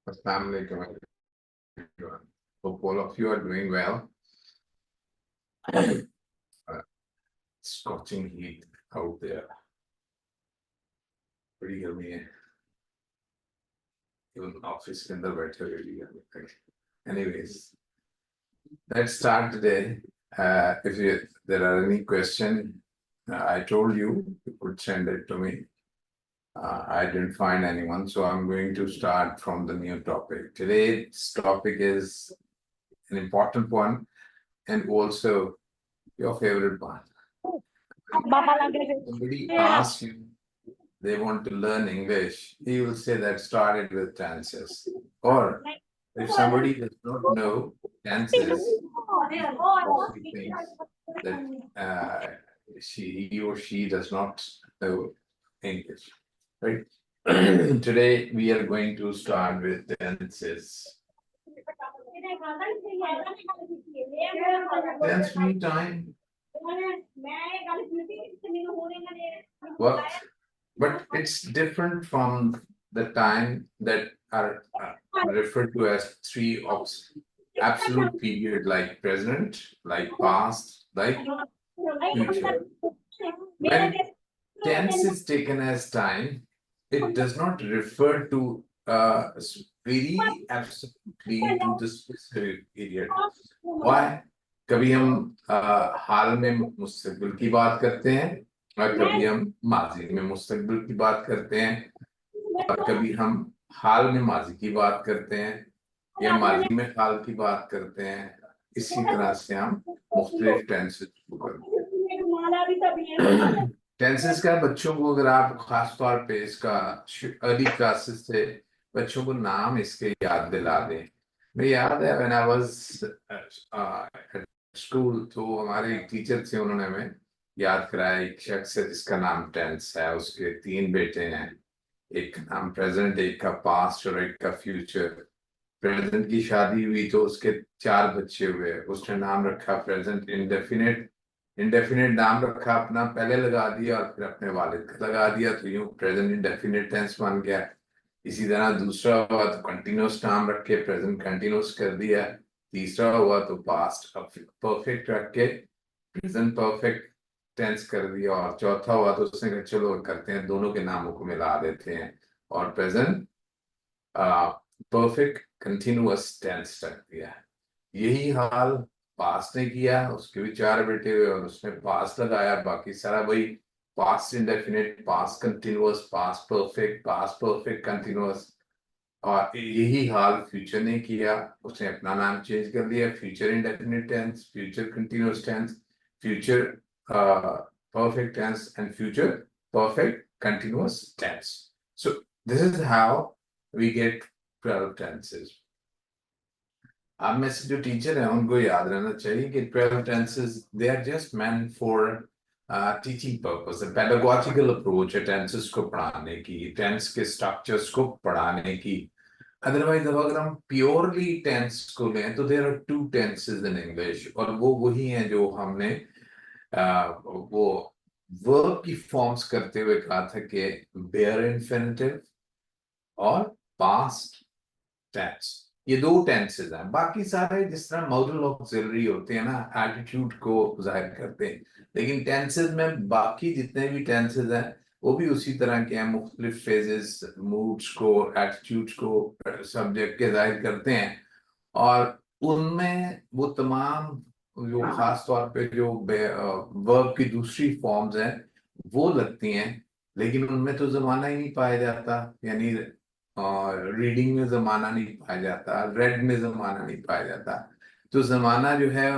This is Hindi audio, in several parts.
Assalamualaikum everyone. Hope all of you are doing well. Scorching heat out there. बड़ी गर्मी है. Even office के अंदर बैठे हुए भी गर्मी है. Anyways, let's start today. If there are any question, I told you could send it to me. I didn't find anyone, so I'm going to start from the new topic. Today's topic is an important one and also your favorite one. Somebody asks you, they want to learn English, he will say that started with tenses. Or if somebody does not know tenses, he thinks that he or she does not know English, right? Today we are going to start with tenses. Tense me time. What? But it's different from the time that are referred to as three absolute period, like present, like past, like future. When tense is taken as time, it does not refer to very absolutely to the specific period. Why? कभी हम हाल में मुस्तकबिल की बात करते हैं और कभी हम माजी में मुस्तकबिल की बात करते हैं और कभी हम हाल में माजी की बात करते हैं या माजी में हाल की बात करते हैं. इसी तरह से हम मुख्तलिफ टेंसेस करते. टेंसेस का बच्चों को अगर आप खास तौर पे इसका अर्ली क्लासेस से बच्चों को नाम इसके याद दिला दें. मैं याद है व्हेन आई वाज स्कूल, तो हमारे एक टीचर थे, उन्होंने हमें याद कराया एक शख्स है जिसका नाम टेंस है, उसके 3 बेटे हैं, एक का नाम प्रेजेंट, एक का पास्ट और एक का फ्यूचर. प्रेजेंट की शादी हुई तो उसके 4 बच्चे हुए, उसने नाम रखा प्रेजेंट इंडेफिनिट. इंडेफिनिट नाम रखा अपना, पहले लगा दिया और फिर अपने वालिद का लगा दिया, तो यूं प्रेजेंट इंडेफिनिट टेंस बन गया. इसी तरह दूसरा हुआ तो कंटिन्यूस नाम रख के प्रेजेंट कंटिन्यूस कर दिया. तीसरा हुआ तो पास्ट परफेक्ट रख के प्रेजेंट परफेक्ट टेंस कर दिया. और चौथा हुआ तो उसने कहा चलो करते हैं, दोनों के नामों को मिला देते हैं और प्रेजेंट परफेक्ट कंटिन्यूअस टेंस रख दिया. यही हाल पास्ट ने किया, उसके भी 4 बेटे हुए और उसने पास्ट लगाया, बाकी सारा वही past indefinite, past continuous, past perfect continuous. और यही हाल फ्यूचर ने किया, उसने अपना नाम चेंज कर दिया, future indefinite tense, future continuous tense, future perfect tense and future perfect continuous tense. So this is how we get 12 tenses. आप में से जो टीचर हैं उनको याद रहना चाहिए कि 12 tenses they are just meant for teaching purpose, a pedagogical approach है tenses को पढ़ाने की, tense के structures को पढ़ाने की. Otherwise अगर हम purely tense को लें तो there are 2 tenses in English और वो वही हैं जो हमने वो वर्ब की फॉर्म्स करते हुए कहा था कि बेयर इन्फिनिटिव और पास्ट टेंस, ये 2 टेंसेस हैं. बाकी सारे जिस तरह मॉडल ऑक्सिलरी होते हैं ना, एटीट्यूड को जाहिर करते हैं, लेकिन टेंसेस में बाकी जितने भी टेंसेस हैं वो भी उसी तरह के हैं, मुख्तलिफ फेजेस, मूड्स को, एटीट्यूड्स को, सब्जेक्ट के जाहिर करते हैं. और उनमें वो तमाम जो खास तौर पे जो वर्ब की दूसरी फॉर्म्स हैं वो लगती हैं, लेकिन उनमें तो जमाना ही नहीं पाया जाता. यानी रीडिंग में जमाना नहीं पाया जाता, रेड में जमाना नहीं पाया जाता. तो जमाना जो है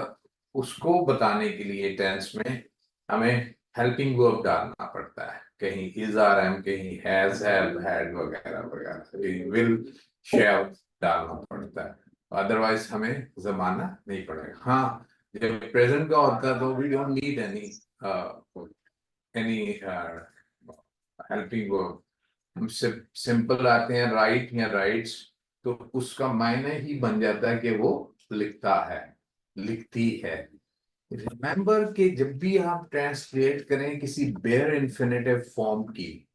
उसको बताने के लिए टेंस में हमें हेल्पिंग वर्ब डालना पड़ता है, कहीं इज आर एम, कहीं हैज, हैव, हैड वगैरह वगैरह, कहीं विल, शैल डालना पड़ता है. अदरवाइज हमें जमाना नहीं पड़ेगा. हाँ, जब प्रेजेंट का होता है तो we don't need any helping verb. हम सिंपल आते हैं राइट या राइट्स, तो उसका मायने ही बन जाता है कि वो लिखता है, लिखती है. रिमेंबर कि जब भी आप ट्रांसलेट करें किसी बेयर इन्फिनिटिव फॉर्म की,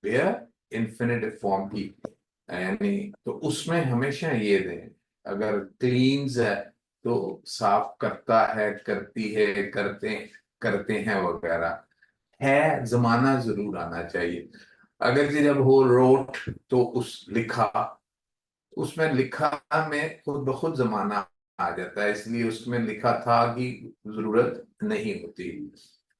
बेयर इन्फिनिटिव फॉर्म की, यानी तो उसमें हमेशा ये दें, अगर क्लीन्स है तो साफ करता है, करती है, करते करते हैं वगैरह है, जमाना जरूर आना चाहिए। अगर जी जब हो रोट तो उस लिखा, उसमें लिखा में खुद ब खुद जमाना आ जाता है, इसलिए उसमें लिखा था कि जरूरत नहीं होती।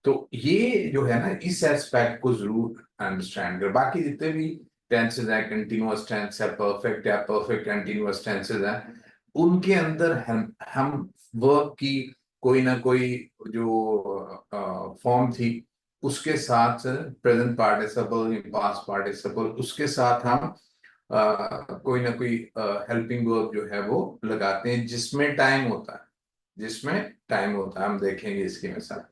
तो ये जो है ना, इस एस्पेक्ट को जरूर अंडरस्टैंड कर। बाकी जितने भी टेंसेस हैं, कंटिन्यूअस टेंस है, परफेक्ट या परफेक्ट कंटिन्यूअस टेंसेस हैं, उनके अंदर हम वर्ब की कोई ना कोई जो फॉर्म थी उसके साथ प्रेजेंट पार्टिसिपल, पास्ट पार्टिसिपल, उसके साथ हम कोई ना कोई हेल्पिंग वर्ब जो है वो लगाते हैं जिसमें टाइम होता है, जिसमें टाइम होता है। हम देखेंगे इसकी मिसाल।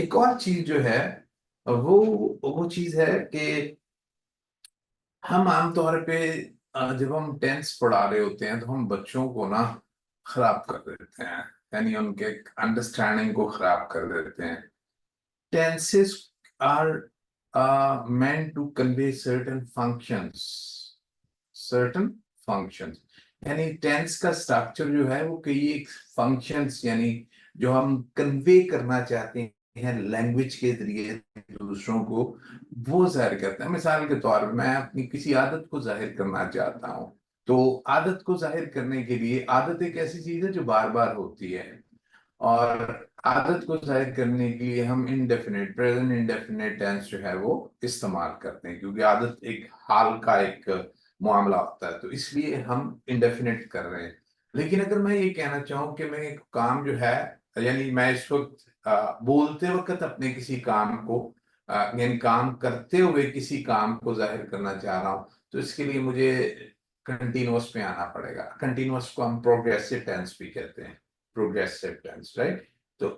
एक और चीज जो है वो चीज है कि हम आमतौर पे जब हम टेंस पढ़ा रहे होते हैं तो हम बच्चों को ना खराब कर देते हैं, यानी उनके अंडरस्टैंडिंग को खराब कर देते हैं। Tenses are meant to convey certain functions। यानी टेंस का स्ट्रक्चर जो है वो कई एक फंक्शंस, यानी जो हम कन्वे करना चाहते हैं लैंग्वेज के जरिए दूसरों को, वो जाहिर करते हैं। मिसाल के तौर पर मैं अपनी किसी आदत को जाहिर करना चाहता हूँ, तो आदत को जाहिर करने के लिए, आदत एक ऐसी चीज है जो बार बार होती है, और आदत को जाहिर करने के लिए हम इनडेफिनेट, प्रेजेंट इंडेफिनेट टेंस जो है वो इस्तेमाल करते हैं, क्योंकि आदत एक हाल का एक मामला होता है, तो इसलिए हम इनडेफिनेट कर रहे हैं। लेकिन अगर मैं ये कहना चाहूँ कि मैं एक काम जो है, यानी मैं इस वक्त बोलते वक्त अपने किसी काम को यानी काम करते हुए किसी काम को जाहिर करना चाह रहा हूँ, तो इसके लिए मुझे कंटिन्यूअस में आना पड़ेगा। कंटिन्यूअस को हम प्रोग्रेसिव टेंस भी कहते हैं, प्रोग्रेसिव टेंस, राइट। तो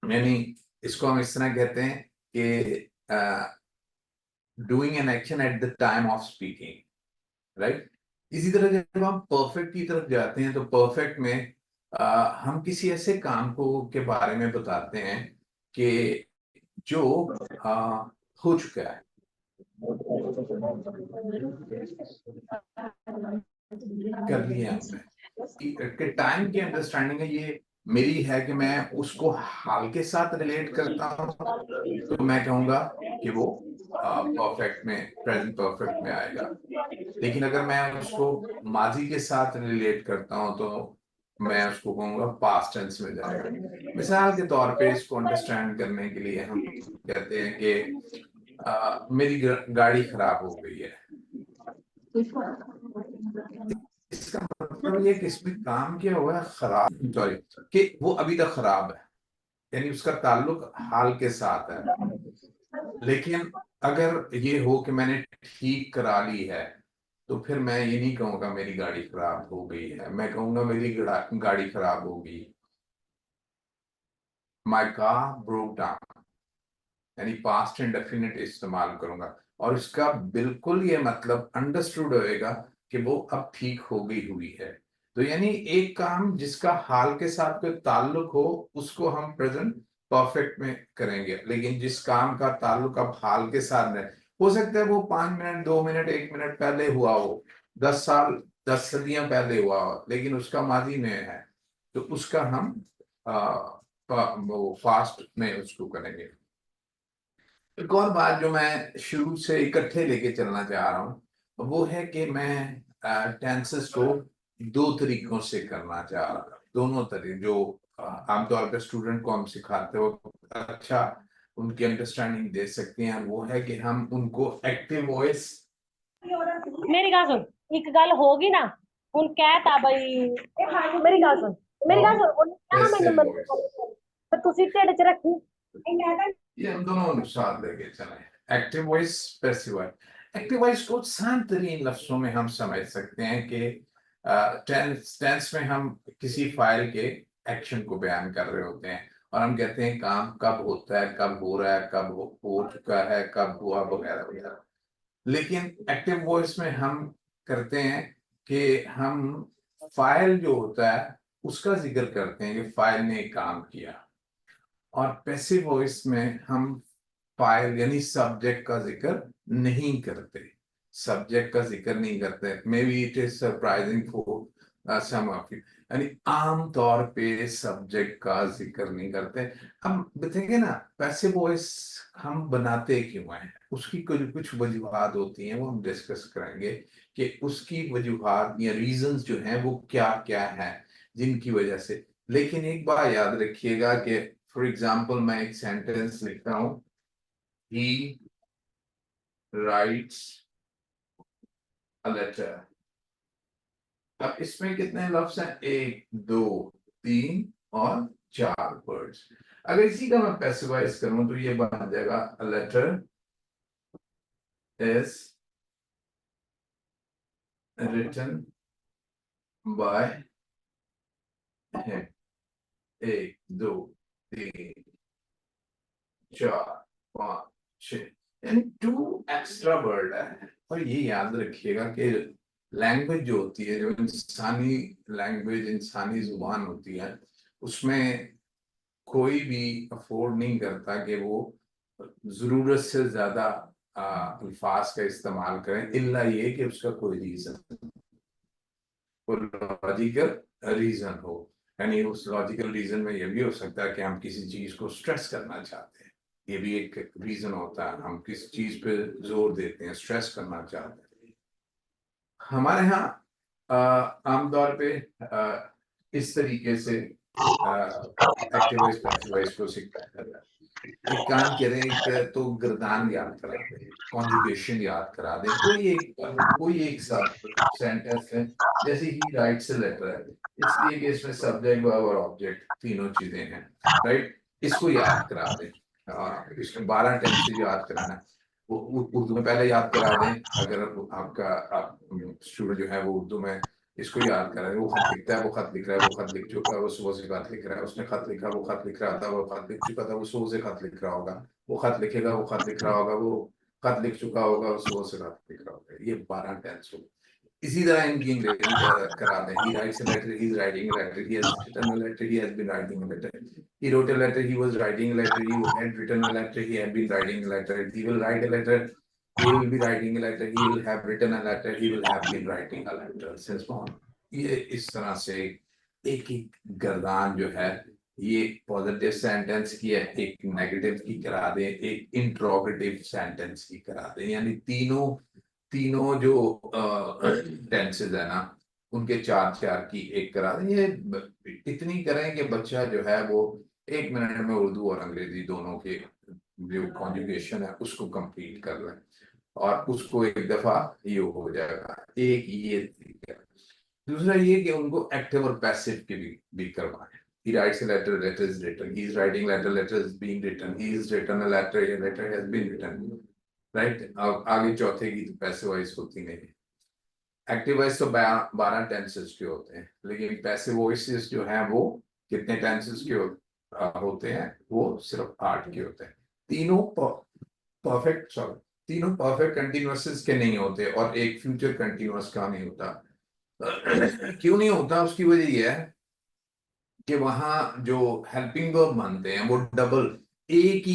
यानी इसको हम इस तरह कहते हैं कि doing an action at the time of speaking, right. इसी तरह जब हम परफेक्ट की तरफ जाते हैं तो परफेक्ट में हम किसी ऐसे काम को के बारे में बताते हैं कि जो हो चुका है, कर लिया हमने, कि टाइम की अंडरस्टैंडिंग है ये मेरी है कि मैं उसको हाल के साथ रिलेट करता हूँ, तो मैं कहूंगा कि वो परफेक्ट में, प्रेजेंट परफेक्ट में आएगा। लेकिन अगर मैं उसको माजी के साथ रिलेट करता हूँ तो मैं उसको कहूंगा पास्ट टेंस में जाएगा। मिसाल के तौर पे इसको अंडरस्टैंड करने के लिए हम कहते हैं कि मेरी गाड़ी खराब हो गई है। इसका मतलब ये कि इसमें काम किया हुआ है खराब, सॉरी, कि वो अभी तक खराब है, यानी उसका ताल्लुक हाल के साथ है। लेकिन अगर ये हो कि मैंने ठीक करा ली है, तो फिर मैं ये नहीं कहूंगा मेरी गाड़ी खराब हो गई है, मैं कहूंगा मेरी गाड़ी खराब हो गई, माई कार ब्रोक डाउन, यानी पास्ट इंडेफिनिट इस्तेमाल करूंगा। और इसका बिल्कुल ये मतलब अंडरस्टूड होएगा कि वो अब ठीक हो गई हुई है। तो यानी एक काम जिसका हाल के साथ कोई ताल्लुक हो उसको हम प्रेजेंट परफेक्ट में करेंगे, लेकिन जिस काम का ताल्लुक अब हाल के साथ है, हो सकता है वो 5 मिनट, 2 मिनट, 1 मिनट पहले हुआ हो, 10 साल, 10 सदियां पहले हुआ हो, लेकिन उसका माजी में है, तो उसका हम वो फास्ट में उसको करेंगे। एक और बात जो मैं शुरू से इकट्ठे लेके चलना चाह रहा हूँ वो है कि मैं टेंसेस को दो तरीकों से करना चाह रहा हूँ। दोनों तरीके जो आमतौर पर स्टूडेंट को हम सिखाते हो अच्छा उनकी अंडरस्टैंडिंग दे सकते हैं, वो है कि हम उनको एक्टिव वॉइस। मेरी गल सुन, एक गल होगी ना, हुन कहता भाई मेरी गल सुन, मेरी गल सुन, उन्हें क्या मैं पैसिव नंबर वॉइस, तो तुसी ढिड च रखी। ये हम दोनों साथ लेके चले, active voice, passive voice. Active voice को आसान तरीन लफ्जों में हम समझ सकते हैं कि टेंस टेंस में हम किसी फाइल के एक्शन को बयान कर रहे होते हैं और हम कहते हैं काम कब होता है, कब हो रहा है, कब हो चुका है, कब हुआ, वगैरह वगैरह। लेकिन एक्टिव वॉइस में हम करते हैं कि हम फाइल जो होता है उसका जिक्र करते हैं कि फाइल ने काम किया, और पैसिव वॉइस में हम फाइल यानी सब्जेक्ट का जिक्र नहीं करते। सब्जेक्ट का जिक्र नहीं करते, maybe it is surprising for some of you, यानी आम तौर पे सब्जेक्ट का जिक्र नहीं करते। हम देखेंगे ना पैसिव वॉइस हम बनाते क्यों हैं, उसकी कुछ कुछ वजूहात होती हैं, वो हम डिस्कस करेंगे कि उसकी वजूहात या रीजंस जो हैं वो क्या क्या है जिनकी वजह से। लेकिन एक बात याद रखिएगा कि फॉर एग्जाम्पल मैं एक सेंटेंस लिखता हूं, ही राइट्स अ लेटर। अब इसमें कितने लफ्ज हैं, एक दो तीन और चार वर्ड्स। अगर इसी का मैं पैसिवाइज करूं तो ये बन जाएगा a letter is written by him. एक दो तीन चार पांच छह, यानी टू एक्स्ट्रा वर्ड है। और ये याद रखिएगा कि लैंग्वेज जो होती है, जो इंसानी लैंग्वेज इंसानी जुबान होती है, उसमें कोई भी अफोर्ड नहीं करता कि वो जरूरत से ज्यादा अल्फाज का इस्तेमाल करें, इल्ला ये कि उसका कोई रीजन, लॉजिकल रीजन हो। यानी उस लॉजिकल रीजन में ये भी हो सकता है कि हम किसी चीज को स्ट्रेस करना चाहते हैं, ये भी एक रीजन होता है, हम किस चीज पे जोर देते हैं, स्ट्रेस करना चाहते हैं। हमारे यहाँ आमतौर पे इस तरीके से एक्टिवाइज पैसिवाइज को सिखाया जाता है। एक काम करें, एक तो गर्दान याद करा दें, कॉन्जुगेशन याद करा दें, कोई एक सब सेंटेंस है, जैसे ही राइट से लेटर है, इसलिए कि इसमें सब्जेक्ट वर्ब और ऑब्जेक्ट तीनों चीजें हैं, राइट। इसको याद करा दें, इसमें 12 टेंसेज याद कराना है। वो उर्दू में पहले याद करा दें, अगर आपका स्टूडेंट जो है वो उर्दू में इसको याद करा है, वो खत लिखता है, वो खत लिख रहा है, वो खत लिख चुका है, वो सुबह से खत लिख रहा है, उसने खत लिखा, वो खत लिख रहा था, वो खत लिख चुका था, वो सुबह से खत लिख रहा होगा, वो खत लिखेगा, वो खत लिख रहा होगा, वो खत लिख चुका होगा, वो सुबह से खत लिख रहा होगा। ये 12 टेंस हो। इसी तरह इनकी अंग्रेजी करा दें, he writes a letter, he is writing a letter, he has written a letter, he has been writing a letter, he wrote a letter, he was writing a letter, he had written a letter, he had been writing a letter, he will write a letter, he will be writing a letter, he will have written a letter, he will have been writing a letter since morning। ये इस तरह से एक एक गर्दान जो है, ये पॉजिटिव सेंटेंस की है, एक नेगेटिव की करा दें, एक इंट्रोगेटिव सेंटेंस की करा दें, यानी तीनों तीनों जो टेंसेज है ना, उनके चार चार की एक करा दें। ये इतनी करें कि बच्चा जो है वो 1 मिनट में उर्दू और अंग्रेजी दोनों के जो कॉन्जुगेशन है उसको कंप्लीट कर ले, और उसको एक दफा ये हो जाएगा। एक ये तरीका है। दूसरा ये कि उनको एक्टिव और पैसिव के भी करवाएं। He writes a letter, letter is written. He is writing letter, letter is being written. He is written a letter, a letter has been written. Right. अब आगे चौथे की तो पैसिव वॉइस होती नहीं है। एक्टिव वॉइस तो 12 टेंसेस के होते हैं, लेकिन पैसिव वॉइसेस जो हैं वो कितने टेंसेस के होते हैं, वो सिर्फ 8 के होते हैं। तीनों परफेक्ट, सॉरी, तीनों परफेक्ट कंटिन्यूअस के नहीं होते, और एक फ्यूचर कंटिन्यूअस का नहीं होता। क्यों नहीं होता, उसकी वजह यह है कि वहां जो हेल्पिंग वर्ब बनते हैं वो डबल, एक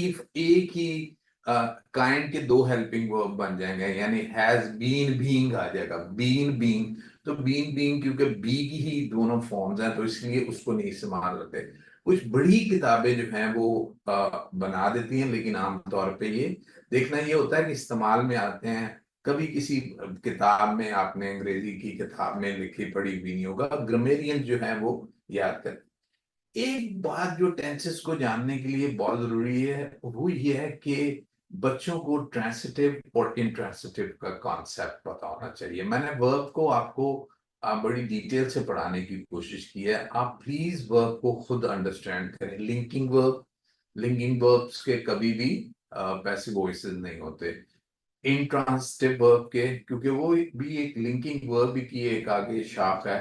ही काइंड के दो हेल्पिंग वर्ब बन जाएंगे, यानी हैज बीन बीइंग आ जाएगा, बीन बीइंग। तो बीन बीइंग क्योंकि बी की ही दोनों फॉर्म्स हैं, तो इसलिए उसको नहीं इस्तेमाल करते। कुछ बड़ी किताबें जो हैं वो बना देती हैं, लेकिन आमतौर पे ये देखना ये होता है कि इस्तेमाल में आते हैं। कभी किसी किताब में आपने अंग्रेजी की किताब में लिखी पढ़ी भी नहीं होगा। ग्रामेरियन जो है वो याद कर। एक बात जो टेंसेस को जानने के लिए बहुत जरूरी है, वो ये है कि बच्चों को ट्रांसिटिव और इंट्रांसिटिव का कॉन्सेप्ट पता होना चाहिए। मैंने वर्ब को आपको बड़ी डिटेल से पढ़ाने की कोशिश की है, आप प्लीज वर्ब को खुद अंडरस्टैंड करें। लिंकिंग वर्ब्स के कभी भी पैसिव वॉइसेस नहीं होते। इंट्रांसिटिव वर्ब के, क्योंकि वो भी एक लिंकिंग वर्ब की एक आगे शाख है,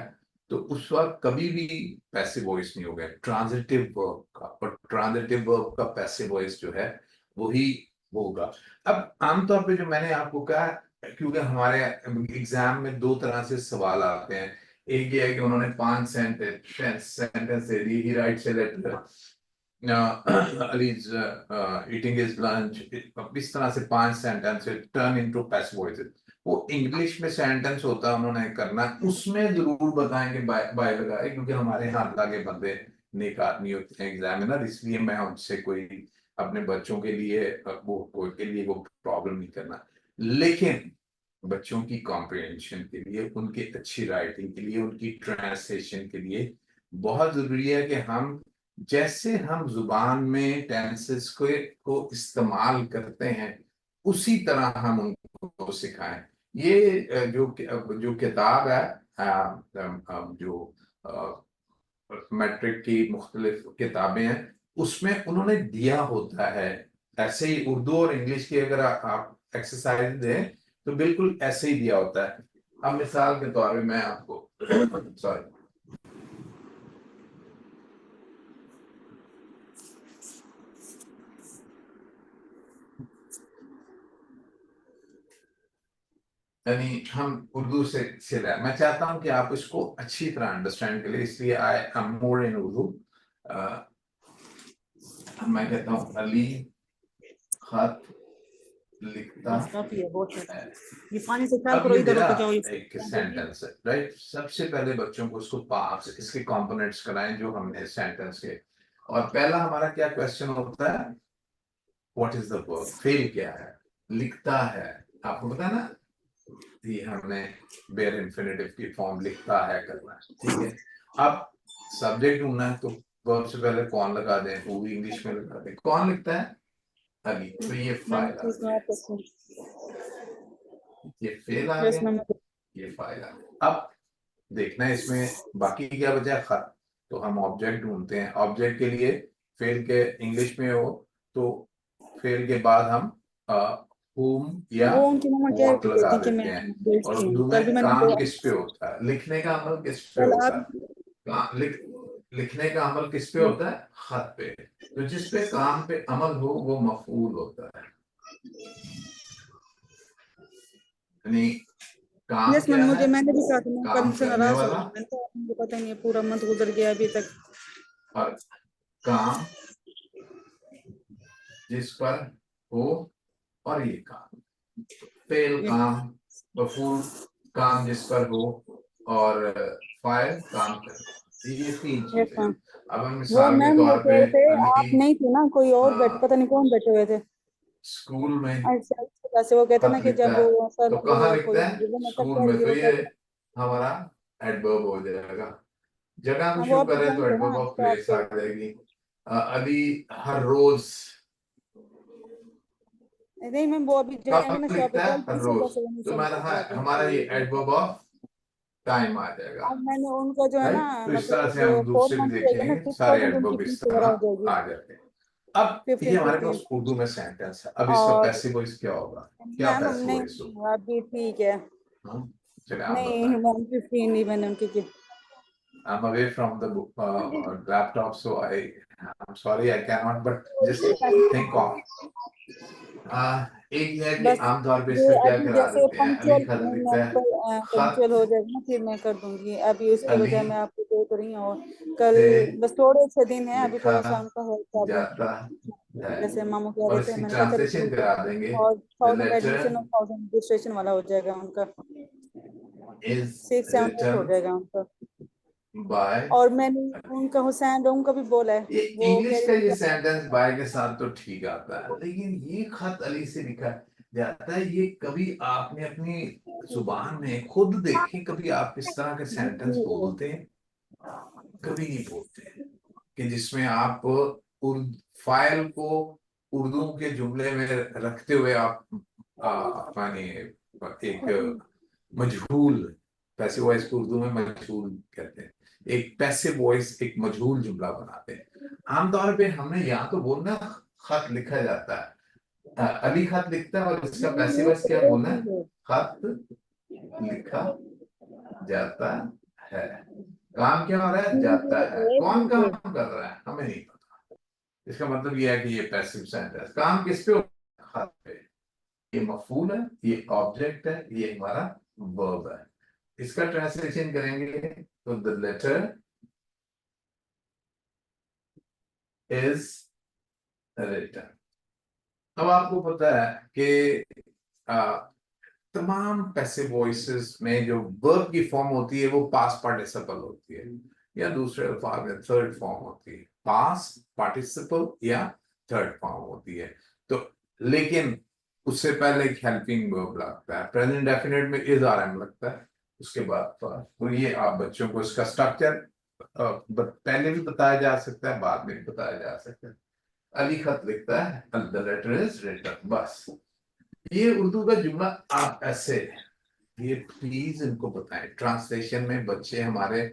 तो उस वक्त कभी भी पैसिव वॉइस नहीं होगा ट्रांजिटिव वर्ब का, पर ट्रांजिटिव वर्ब का पैसिव वॉइस जो है वही होगा। अब आमतौर पे जो मैंने आपको कहा, क्योंकि हमारे एग्जाम में 2 तरह से सवाल आते हैं। एक ये है कि उन्होंने 5 सेंटेंस दे दी, he writes a letter, Ali's eating his lunch, इस तरह से 5 sentence turn into passive voices. वो इंग्लिश में सेंटेंस होता है उन्होंने करना है, उसमें जरूर बताएंगे बाय लगाए, क्योंकि हमारे यहाँ अल्लाह के बंदे नेक आदमी होते हैं एग्जामिनर, इसलिए मैं उनसे कोई अपने बच्चों के लिए वो प्रॉब्लम नहीं करना। लेकिन बच्चों की कॉम्प्रिहेंशन के लिए, उनकी अच्छी राइटिंग के लिए, उनकी ट्रांसलेशन के लिए बहुत जरूरी है कि हम जैसे हम जुबान में टेंसेस को इस्तेमाल करते हैं उसी तरह हम उनको सिखाएं। ये जो किताब है, जो मैट्रिक की मुख्तलिफ किताबें हैं, उसमें उन्होंने दिया होता है ऐसे ही। उर्दू और इंग्लिश की अगर आप एक्सरसाइज दें तो बिल्कुल ऐसे ही दिया होता है। अब मिसाल के तौर पे मैं आपको सॉरी, यानी हम उर्दू से मैं चाहता हूं कि आप इसको अच्छी तरह अंडरस्टैंड करें, इसलिए आई एम मोर इन उर्दू। मैं कहता हूँ अली खत लिखता बस काफी है, बहुत है। है। ये पानी से ख्याल अब करो, ये इधर मेरा होके जाओ ये। एक सेंटेंस है, राइट। सबसे पहले बच्चों को उसको पार्ट्स, इसके कंपोनेंट्स कराएं जो हमने सेंटेंस के। और पहला हमारा क्या क्वेश्चन होता है, what is the verb, fail क्या है, लिखता है। आपको पता है ना, ये हमने बेयर इंफिनिटिव की फॉर्म लिखता है करना है, ठीक है। अब सब्जेक्ट ढूंढना है तो वर्ब से पहले कौन लगा दें, वो इंग्लिश में लगा दें। कौन लिखता है, अली, तो ये मैंने फाइल आ इसमें गया, आपस में ये फेल आ यस गया, मैम। ये फाइल आ गया। अब देखना है इसमें बाकी क्या बचा है, खत। तो हम ऑब्जेक्ट ढूंढते हैं, ऑब्जेक्ट के लिए फेल के इंग्लिश में हो तो फेल के बाद हम whom या वो उनकी मम्मा कह what रही लगा थी कि मैं देते हैं। और भेजती हूँ, उर्दू कल में भी मैंने काम उनको। किस पे होता है, लिखने का अमल किस पे कल होता आप। है, लिखने का अमल किस पे होता है, खत पे। तो जिस पे काम पे अमल हो वो मफऊल होता है, यानी काम यस मैम, क्या है, मुझे मैंने भी कहा था, मैं कल काम मुझसे करने नाराज हो वाला। गई, मैंने कहा मुझे पता नहीं है, पूरा मंथ गुजर गया अभी तक। और काम जिस पर हो, और ये काम फेल काम, मफूल काम जिस पर हो, और फाइल काम कर, ये तीन यस चीजें। मैम। अब हम वो मिसाल के मैम वो तौर कह पे रहे थे अली आप नहीं थी ना, कोई और पता नहीं कौन बैठे हुए थे। स्कूल में अच्छा अच्छा, जैसे वो कहते ना खत कि लिखता जब है, वो सर तो वो कहाँ कोई लिखता है, वो मैं तब स्कूल कह रही में, थी, तो वो ये कहते। हमारा एडवर्ब हो जाएगा। जगह को हाँ, वो शो आप करे तो जाएंगे ना एडवर्ब ऑफ तो प्लेस आपको। आ जाएगी। अली हर रोज नहीं मैम, वो अभी जाएंगे कब ना शॉप पे, लिखता है, कल हर इस वजह रोज, से वो नहीं तो समझ हमारा पाते हैं हमारा ये कि एडवर्ब ऑफ टाइम आ जाएगा, अब मैंने उनका जो है ना, राइट। तो इस तरह मतलब से जो हम दूर से भी 4 मंथ हो गया ना, देखेंगे, सिक्स सारे थाउजेंड उनकी एडवर्ब फीस इस वगैरह हो तरह जाएगी। आ जाते हैं। अब ये 15 हमारे 15। पास उर्दू में सेंटेंस है, अब इसका और पैसिव वॉइस क्या होगा, क्या मैम पैसिव नहीं, वॉइस होगा। अभी ठीक है। हाँ, चलिए आप नहीं बताएं। मैम 15 नहीं मैंने उनकी की। I'm away from the book, laptop, so I'm sorry, I cannot, but just think of एक ये है कि बस आमतौर पे ये इसका क्या अभी करा जैसे देते हैं, अली पंक्चुअल खत नहीं, लिखता है, मैं खत पंक्चुअल हो जाएगा ना फिर मैं कर दूंगी, अभी उसके अली बजाय मैं आपको दे तो रही हूँ। और कल से बस थोड़े से दिन है, अभी लिखा थोड़ा सा उनका है प्रॉब्लम। जाता है, जैसे मामू कह और रहे थे, इसकी मैंने कहा चलो ट्रांसलेशन ठीक है। करा देंगे। और द 1000 लेटर एडमिशन और 1000 रजिस्ट्रेशन वाला हो जाएगा उनका। इज 6 7 हो रिटन जाएगा उनका। बाय। और मैंने उनका हुसैन रोम का भी बोला है। ये वो कह इंग्लिश रही का थी ये कि सेंटेंस बाय के साथ तो ठीक आता है, लेकिन ये खत अली से लिखा जाता है, ये कभी आपने अपनी जुबान में खुद देखे, कभी आप इस तरह के सेंटेंस बोलते हैं, कभी नहीं बोलते हैं कि जिसमें आप फाइल को उर्दू के जुमले में रखते हुए आप माने एक मजहूल, पैसिव वॉइस को उर्दू में मजहूल कहते हैं, एक पैसिव वॉइस एक मजहूल जुमला बनाते हैं। आमतौर पे हमने यहाँ तो बोलना खत लिखा जाता है, अली खत लिखता है, और इसका पैसिव वॉइस क्या बोलना है, खत लिखा जाता है। काम क्या हो रहा है, जाता है, कौन काम कर रहा है हमें नहीं पता। इसका मतलब यह है कि ये पैसिव सेंटेंस, काम किस पे होता है, खत पे। ये मफूल है, ये ऑब्जेक्ट है, ये हमारा वर्ब है। इसका ट्रांसलेशन करेंगे तो द लेटर इज रिटन। अब आपको पता है कि तमाम पैसिव वॉइसेस में जो वर्ब की फॉर्म होती है वो पास्ट पार्टिसिपल होती है, या दूसरे अल्फाज में थर्ड फॉर्म होती है, पास्ट पार्टिसिपल या थर्ड फॉर्म होती है। तो लेकिन उससे पहले एक हेल्पिंग वर्ब लगता है, प्रेजेंट डेफिनेट में इज आर एम लगता है, उसके बाद तो ये आप बच्चों को इसका स्ट्रक्चर पहले भी बताया जा सकता है, बाद में भी बताया जा सकता है। अली खत लिखता है, द लेटर इज रिटन, बस ये उर्दू का जुमला आप ऐसे, ये प्लीज इनको बताएं। ट्रांसलेशन में बच्चे हमारे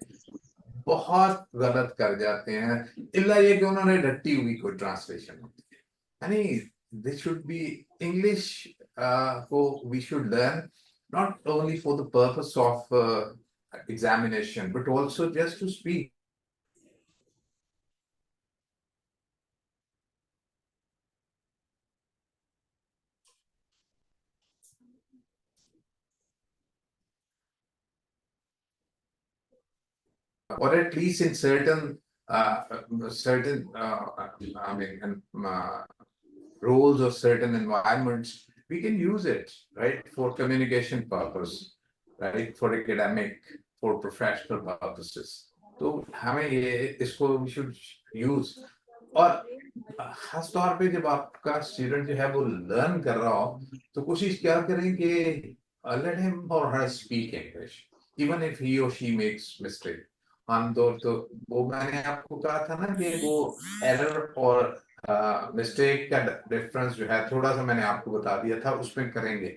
बहुत गलत कर जाते हैं, इल्ला ये कि उन्होंने रट्टी हुई कोई ट्रांसलेशन होती है, यानी दिस शुड बी इंग्लिश को we should learn not only for the purpose of examination but also just to speak. or at least in certain I mean roles or certain environments we can use it, right, for communication purpose, right, for academic, for professional purposes. तो हमें ये इसको we should use। और खास तौर पे जब आपका स्टूडेंट जो है वो लर्न कर रहा हो तो कोशिश क्या करें कि let him or her speak English even if he or she makes mistake। आमतौर तो वो मैंने आपको कहा था ना कि वो एरर और मिस्टेक का डिफरेंस जो है थोड़ा सा मैंने आपको बता दिया था, उसमें करेंगे।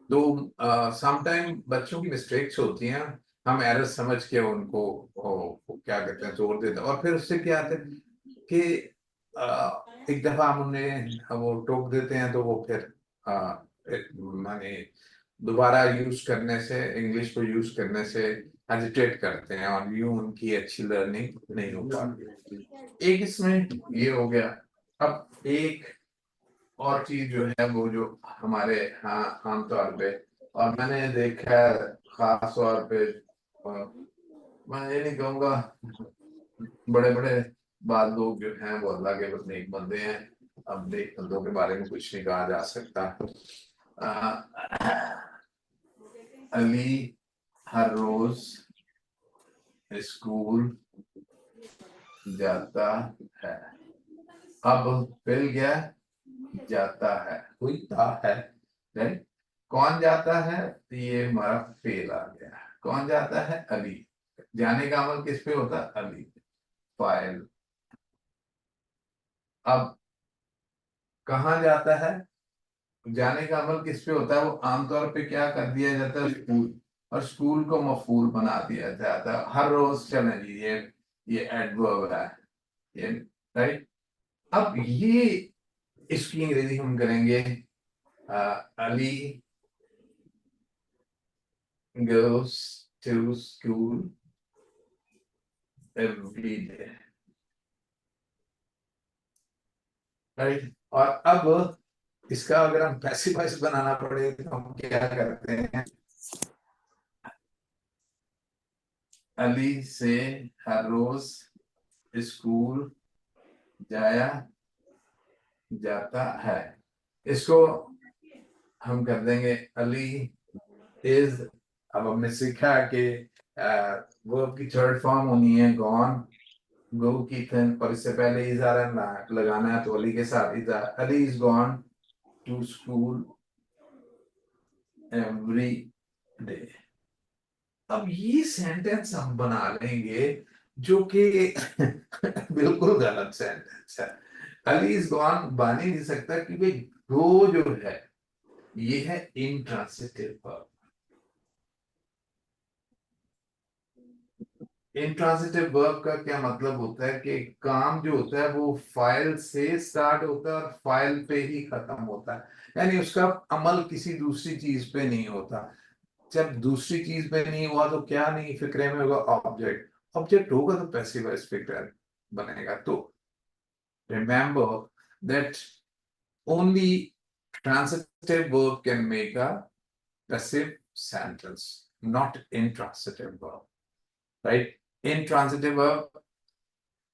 तो समटाइम बच्चों की मिस्टेक्स होती हैं, हम एरर समझ के उनको क्या कहते हैं जोड़ देते हैं, और फिर उससे क्या आता है कि एक दफा हम उन्हें वो टोक देते हैं तो वो फिर माने दोबारा यूज करने से, इंग्लिश को यूज करने से हेजिटेट करते हैं, और यूं उनकी अच्छी लर्निंग नहीं हो पाती। एक इसमें ये हो गया। अब एक और चीज जो है वो जो हमारे हाँ आमतौर पे, और मैंने देखा है खास तौर पे, मैं ये नहीं कहूँगा बड़े बड़े बाद लोग जो हैं वो अल्लाह के बस नेक बंदे हैं, अब नेक बंदों के बारे में कुछ नहीं कहा जा सकता। अली हर रोज स्कूल जाता है, अब मिल गया जाता है, कोई था है, राइट। कौन जाता है, ये हमारा फेल आ गया। कौन जाता है, अली। जाने का अमल किस पे होता है, अली, फाइल। अब कहाँ जाता है, जाने का अमल किस पे होता है, वो आमतौर पे क्या कर दिया जाता है, स्कूल, और स्कूल को मफूल बना दिया जाता है। हर रोज चले जी, ये एडवर्ब है, ये राइट। अब ये इसकी अंग्रेजी हम करेंगे Ali goes to school every day, right. और अब इसका अगर हम पैसिव वॉइस बनाना पड़े तो हम क्या करते हैं, अली से हर रोज स्कूल जाया जाता है। इसको हम कर देंगे अली इज। अब हमने सीखा कि वर्ब की थर्ड फॉर्म होनी है गॉन, गो की थिन, और इससे पहले इजारा लगाना है तो अली के साथ इजारा, Ali is gone to school every day. अब ये सेंटेंस हम बना लेंगे जो कि बिल्कुल गलत सेंटेंस है। अली इज गॉन बन ही नहीं सकता क्योंकि गो जो है ये है इंट्रांसिटिव वर्ब। इंट्रांसिटिव वर्ब का क्या मतलब होता है कि काम जो होता है वो फाइल से स्टार्ट होता है और फाइल पे ही खत्म होता है, यानी उसका अमल किसी दूसरी चीज पे नहीं होता। जब दूसरी चीज पे नहीं हुआ तो क्या नहीं फिक्रे में होगा, ऑब्जेक्ट। ऑब्जेक्ट होगा तो पैसिव वॉइस फिक्र बनेगा। तो remember that only transitive verb can make a passive sentence, not intransitive verb, right. intransitive verb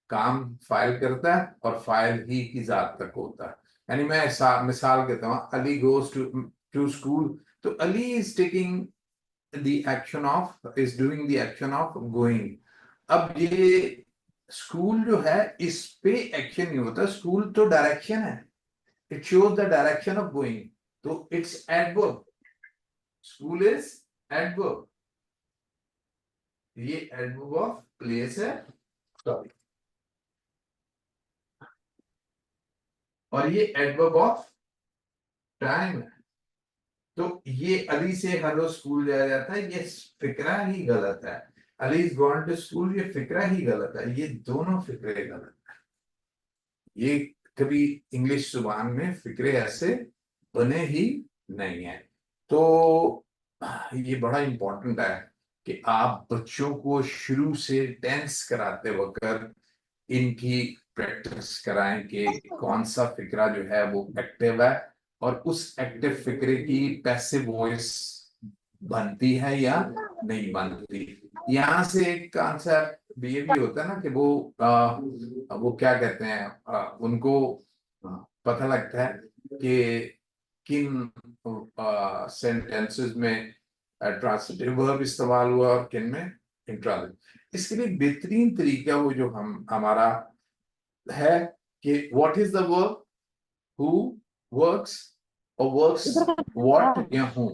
काम फाइल करता है और फाइल ही की जात तक होता है। यानी मैं मिसाल कहता हूँ, अली गोज टू स्कूल, तो Ali is taking the action of is doing the action of going. अब ये स्कूल जो है इस पे एक्शन नहीं होता, स्कूल तो डायरेक्शन है, it shows the direction of going, तो it's adverb, school is adverb, ये एडवर्ब ऑफ प्लेस है, सॉरी, और ये एडवर्ब ऑफ टाइम है। तो ये अली से हर रोज स्कूल जाया जाता है, ये फिक्रा ही गलत है। Ali is gone to school, ये फिक्रा ही गलत है, ये दोनों फिक्रे गलत है। ये कभी इंग्लिश जुबान में फिक्रे ऐसे बने ही नहीं है। तो ये बड़ा इंपॉर्टेंट है कि आप बच्चों को शुरू से टेंस कराते वक्त इनकी प्रैक्टिस कराएं कि कौन सा फिक्रा जो है वो एक्टिव है और उस एक्टिव फिक्रे की पैसिव वॉइस बनती है या नहीं बनती। यहाँ से एक कॉन्सेप्ट ये भी होता है ना कि वो क्या कहते हैं, उनको पता लगता है कि किन सेंटेंसेस में ट्रांसिटिव वर्ब इस्तेमाल हुआ और किन में इंट्रांसिटिव। इसके लिए बेहतरीन तरीका वो जो हमारा है कि what is the verb, who works और वर्क्स व्हाट या हूं।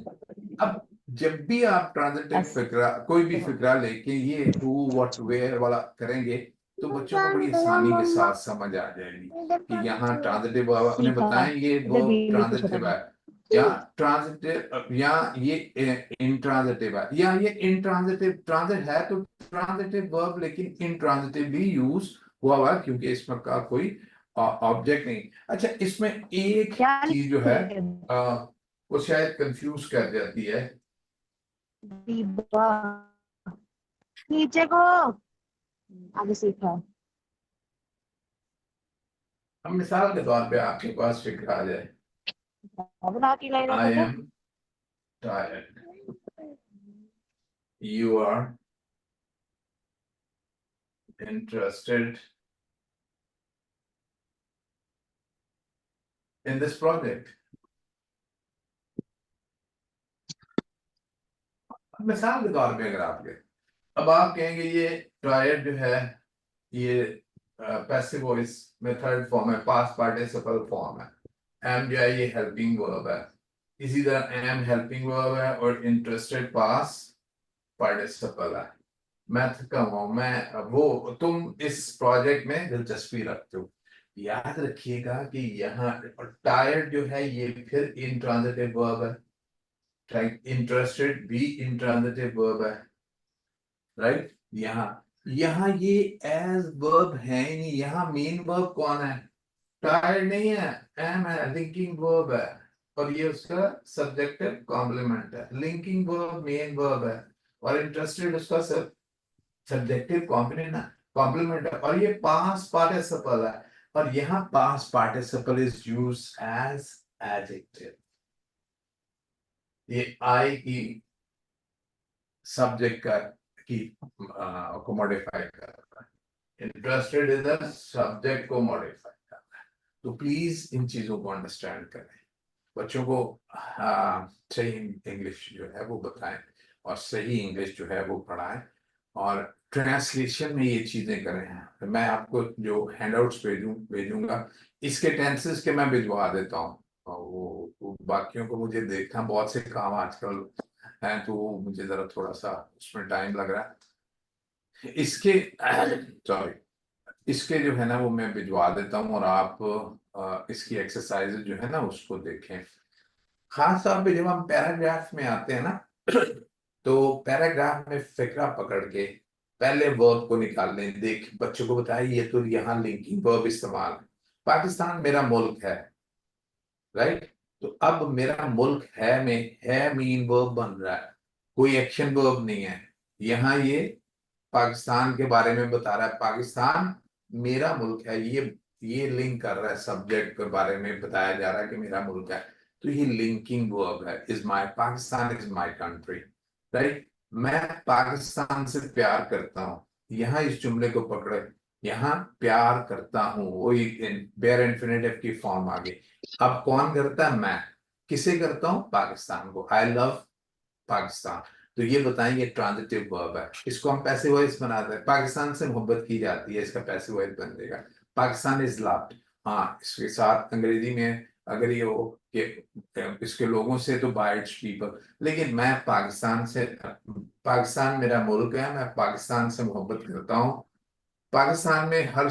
अब जब भी आप ट्रांजिटिव फिक्रा, कोई भी फिक्रा लेके ये हु व्हाट वेयर वाला करेंगे तो बच्चों को बड़ी आसानी के साथ समझ आ जाएगी कि यहाँ ट्रांजिटिव उन्हें बताएं ये वर्ब ट्रांजिटिव है या ट्रांजिटिव या ये इंट्रांजिटिव है या ये इंट्रांजिटिव, ट्रांजिट है तो ट्रांजिटिव वर्ब लेकिन इंट्रांजिटिव भी यूज हुआ हुआ क्योंकि इसमें का कोई ऑब्जेक्ट नहीं। अच्छा, इसमें एक चीज जो है वो शायद कंफ्यूज कर जाती है। नीचे को आगे सीखा। हम मिसाल के तौर पे आपके पास फिक्र आ जाए, I am tired, you are interested in this project। मिसाल के तौर पे अगर आप कहें, अब आप कहेंगे ये टायर्ड जो है ये पैसिव वॉइस में थर्ड फॉर्म है, पास्ट पार्टिसिपल फॉर्म है, एम जो है ये हेल्पिंग वर्ब है, इसी तरह एम हेल्पिंग वर्ब है और इंटरेस्टेड पास्ट पार्टिसिपल है। मैं थका हुआ हूं, मैं वो तुम इस प्रोजेक्ट में दिलचस्पी रखते हो। याद रखिएगा कि यहाँ टायर्ड जो है ये फिर इंट्रांजिटिव वर्ब है, इंटरेस्टेड भी इंट्रांजिटिव वर्ब है, राइट। यहाँ ये एज वर्ब है ही नहीं, यहाँ मेन वर्ब कौन है, टायर्ड नहीं है, एम है, लिंकिंग वर्ब है और ये उसका सब्जेक्टिव कॉम्प्लीमेंट है। लिंकिंग वर्ब मेन वर्ब है और इंटरेस्टेड उसका सब्जेक्टिव कॉम्प्लीमेंट है और ये पास्ट पार्टिसिपल है और यहाँ past participle is used as adjective. ये आई की सब्जेक्ट का की को मॉडिफाई कर रहा है, इंटरेस्टेड इज द सब्जेक्ट को मॉडिफाई कर रहा है। तो प्लीज इन चीजों को अंडरस्टैंड करें, बच्चों को सही इंग्लिश जो है वो बताएं और सही इंग्लिश जो है वो पढ़ाएं और ट्रांसलेशन में ये चीजें करें। मैं आपको जो हैंडआउट्स भेजूंगा इसके टेंसेस के मैं भिजवा देता हूँ और वो बाकियों को मुझे देखना बहुत से काम आजकल हैं तो मुझे जरा थोड़ा सा उसमें टाइम लग रहा है। इसके सॉरी इसके जो है ना वो मैं भिजवा देता हूँ और आप इसकी एक्सरसाइज जो है ना उसको देखें। खास तौर पे जब हम पैराग्राफ में आते हैं ना तो पैराग्राफ में फिक्रा पकड़ के पहले वर्ब को निकाल लें, देख बच्चों को बताए ये तो यहाँ लिंकिंग वर्ब इस्तेमाल है। पाकिस्तान मेरा मुल्क है, राइट। तो अब मेरा मुल्क है में है मीन वर्ब बन रहा है, कोई एक्शन वर्ब नहीं है। यहाँ ये पाकिस्तान के बारे में बता रहा है, पाकिस्तान मेरा मुल्क है, ये लिंक कर रहा है, सब्जेक्ट के बारे में बताया जा रहा है कि मेरा मुल्क है, तो ये लिंकिंग वर्ब है। Is my Pakistan is my country, right. मैं पाकिस्तान से प्यार करता हूँ, यहाँ इस जुमले को पकड़े, यहाँ प्यार करता हूँ, वही बेयर इन्फिनेटिव की फॉर्म आ गई। अब कौन करता है, मैं। किसे करता हूँ? पाकिस्तान को। I love Pakistan. तो ये बताएं, ये ट्रांजिटिव वर्ब है, इसको हम पैसिव वॉइस बनाते हैं। पाकिस्तान से मोहब्बत की जाती है, इसका पैसिव वॉइस बन जाएगा पाकिस्तान इज लव्ड। हाँ, इसके साथ अंग्रेजी में अगर ये हो कि इसके लोगों से तो बाय इट्स पीपल, लेकिन मैं पाकिस्तान से, पाकिस्तान मेरा मुल्क है, मैं पाकिस्तान से मोहब्बत करता हूँ। पाकिस्तान में हर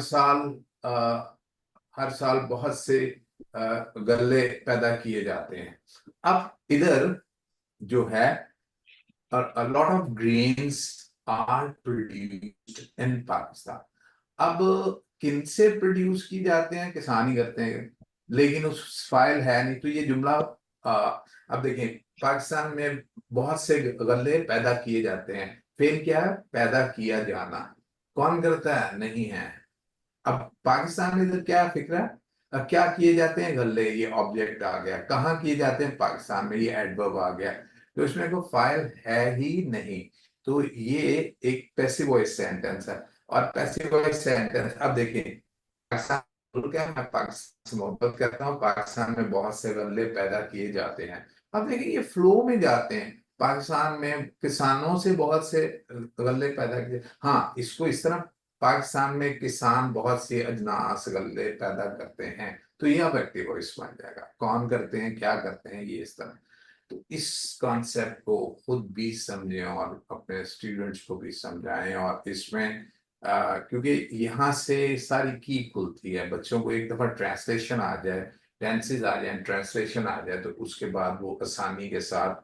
साल बहुत से गल्ले पैदा किए जाते हैं। अब इधर जो है, a lot of grains are produced in Pakistan. अब किन से प्रोड्यूस की जाते हैं? किसान ही करते हैं, लेकिन उस फाइल है नहीं। तो ये जुमला अब देखें, पाकिस्तान में बहुत से गल्ले पैदा किए जाते हैं, फिर क्या है? पैदा किया जाना। कौन करता है? नहीं है। अब पाकिस्तान में इधर क्या फिक्र है? अब क्या किए जाते हैं? गल्ले, ये ऑब्जेक्ट आ गया। कहाँ किए जाते हैं? पाकिस्तान में, ये एडवर्ब आ गया। तो इसमें कोई फाइल है ही नहीं। तो ये एक पैसिव वॉइस सेंटेंस है। और पैसिव वॉइस सेंटेंस, अब देखिए, पाकिस्तान मुल्क है, मैं पाकिस्तान से मोहब्बत करता हूँ, पाकिस्तान में बहुत से गल्ले पैदा किए जाते हैं। अब देखिए, ये फ्लो में जाते हैं। पाकिस्तान में किसानों से बहुत से गल्ले पैदा किए, हाँ, इसको इस तरह, पाकिस्तान में किसान बहुत से अजनास गल्ले पैदा करते हैं। तो यह व्यक्ति वॉइस बन जाएगा। कौन करते हैं, क्या करते हैं, ये इस तरह। तो इस कॉन्सेप्ट को खुद भी समझें और अपने स्टूडेंट्स को भी समझाएं। और इसमें क्योंकि यहाँ से सारी की खुलती है, बच्चों को एक दफा ट्रांसलेशन आ जाए, टेंसेस आ जाए, ट्रांसलेशन आ जाए, तो उसके बाद वो आसानी के साथ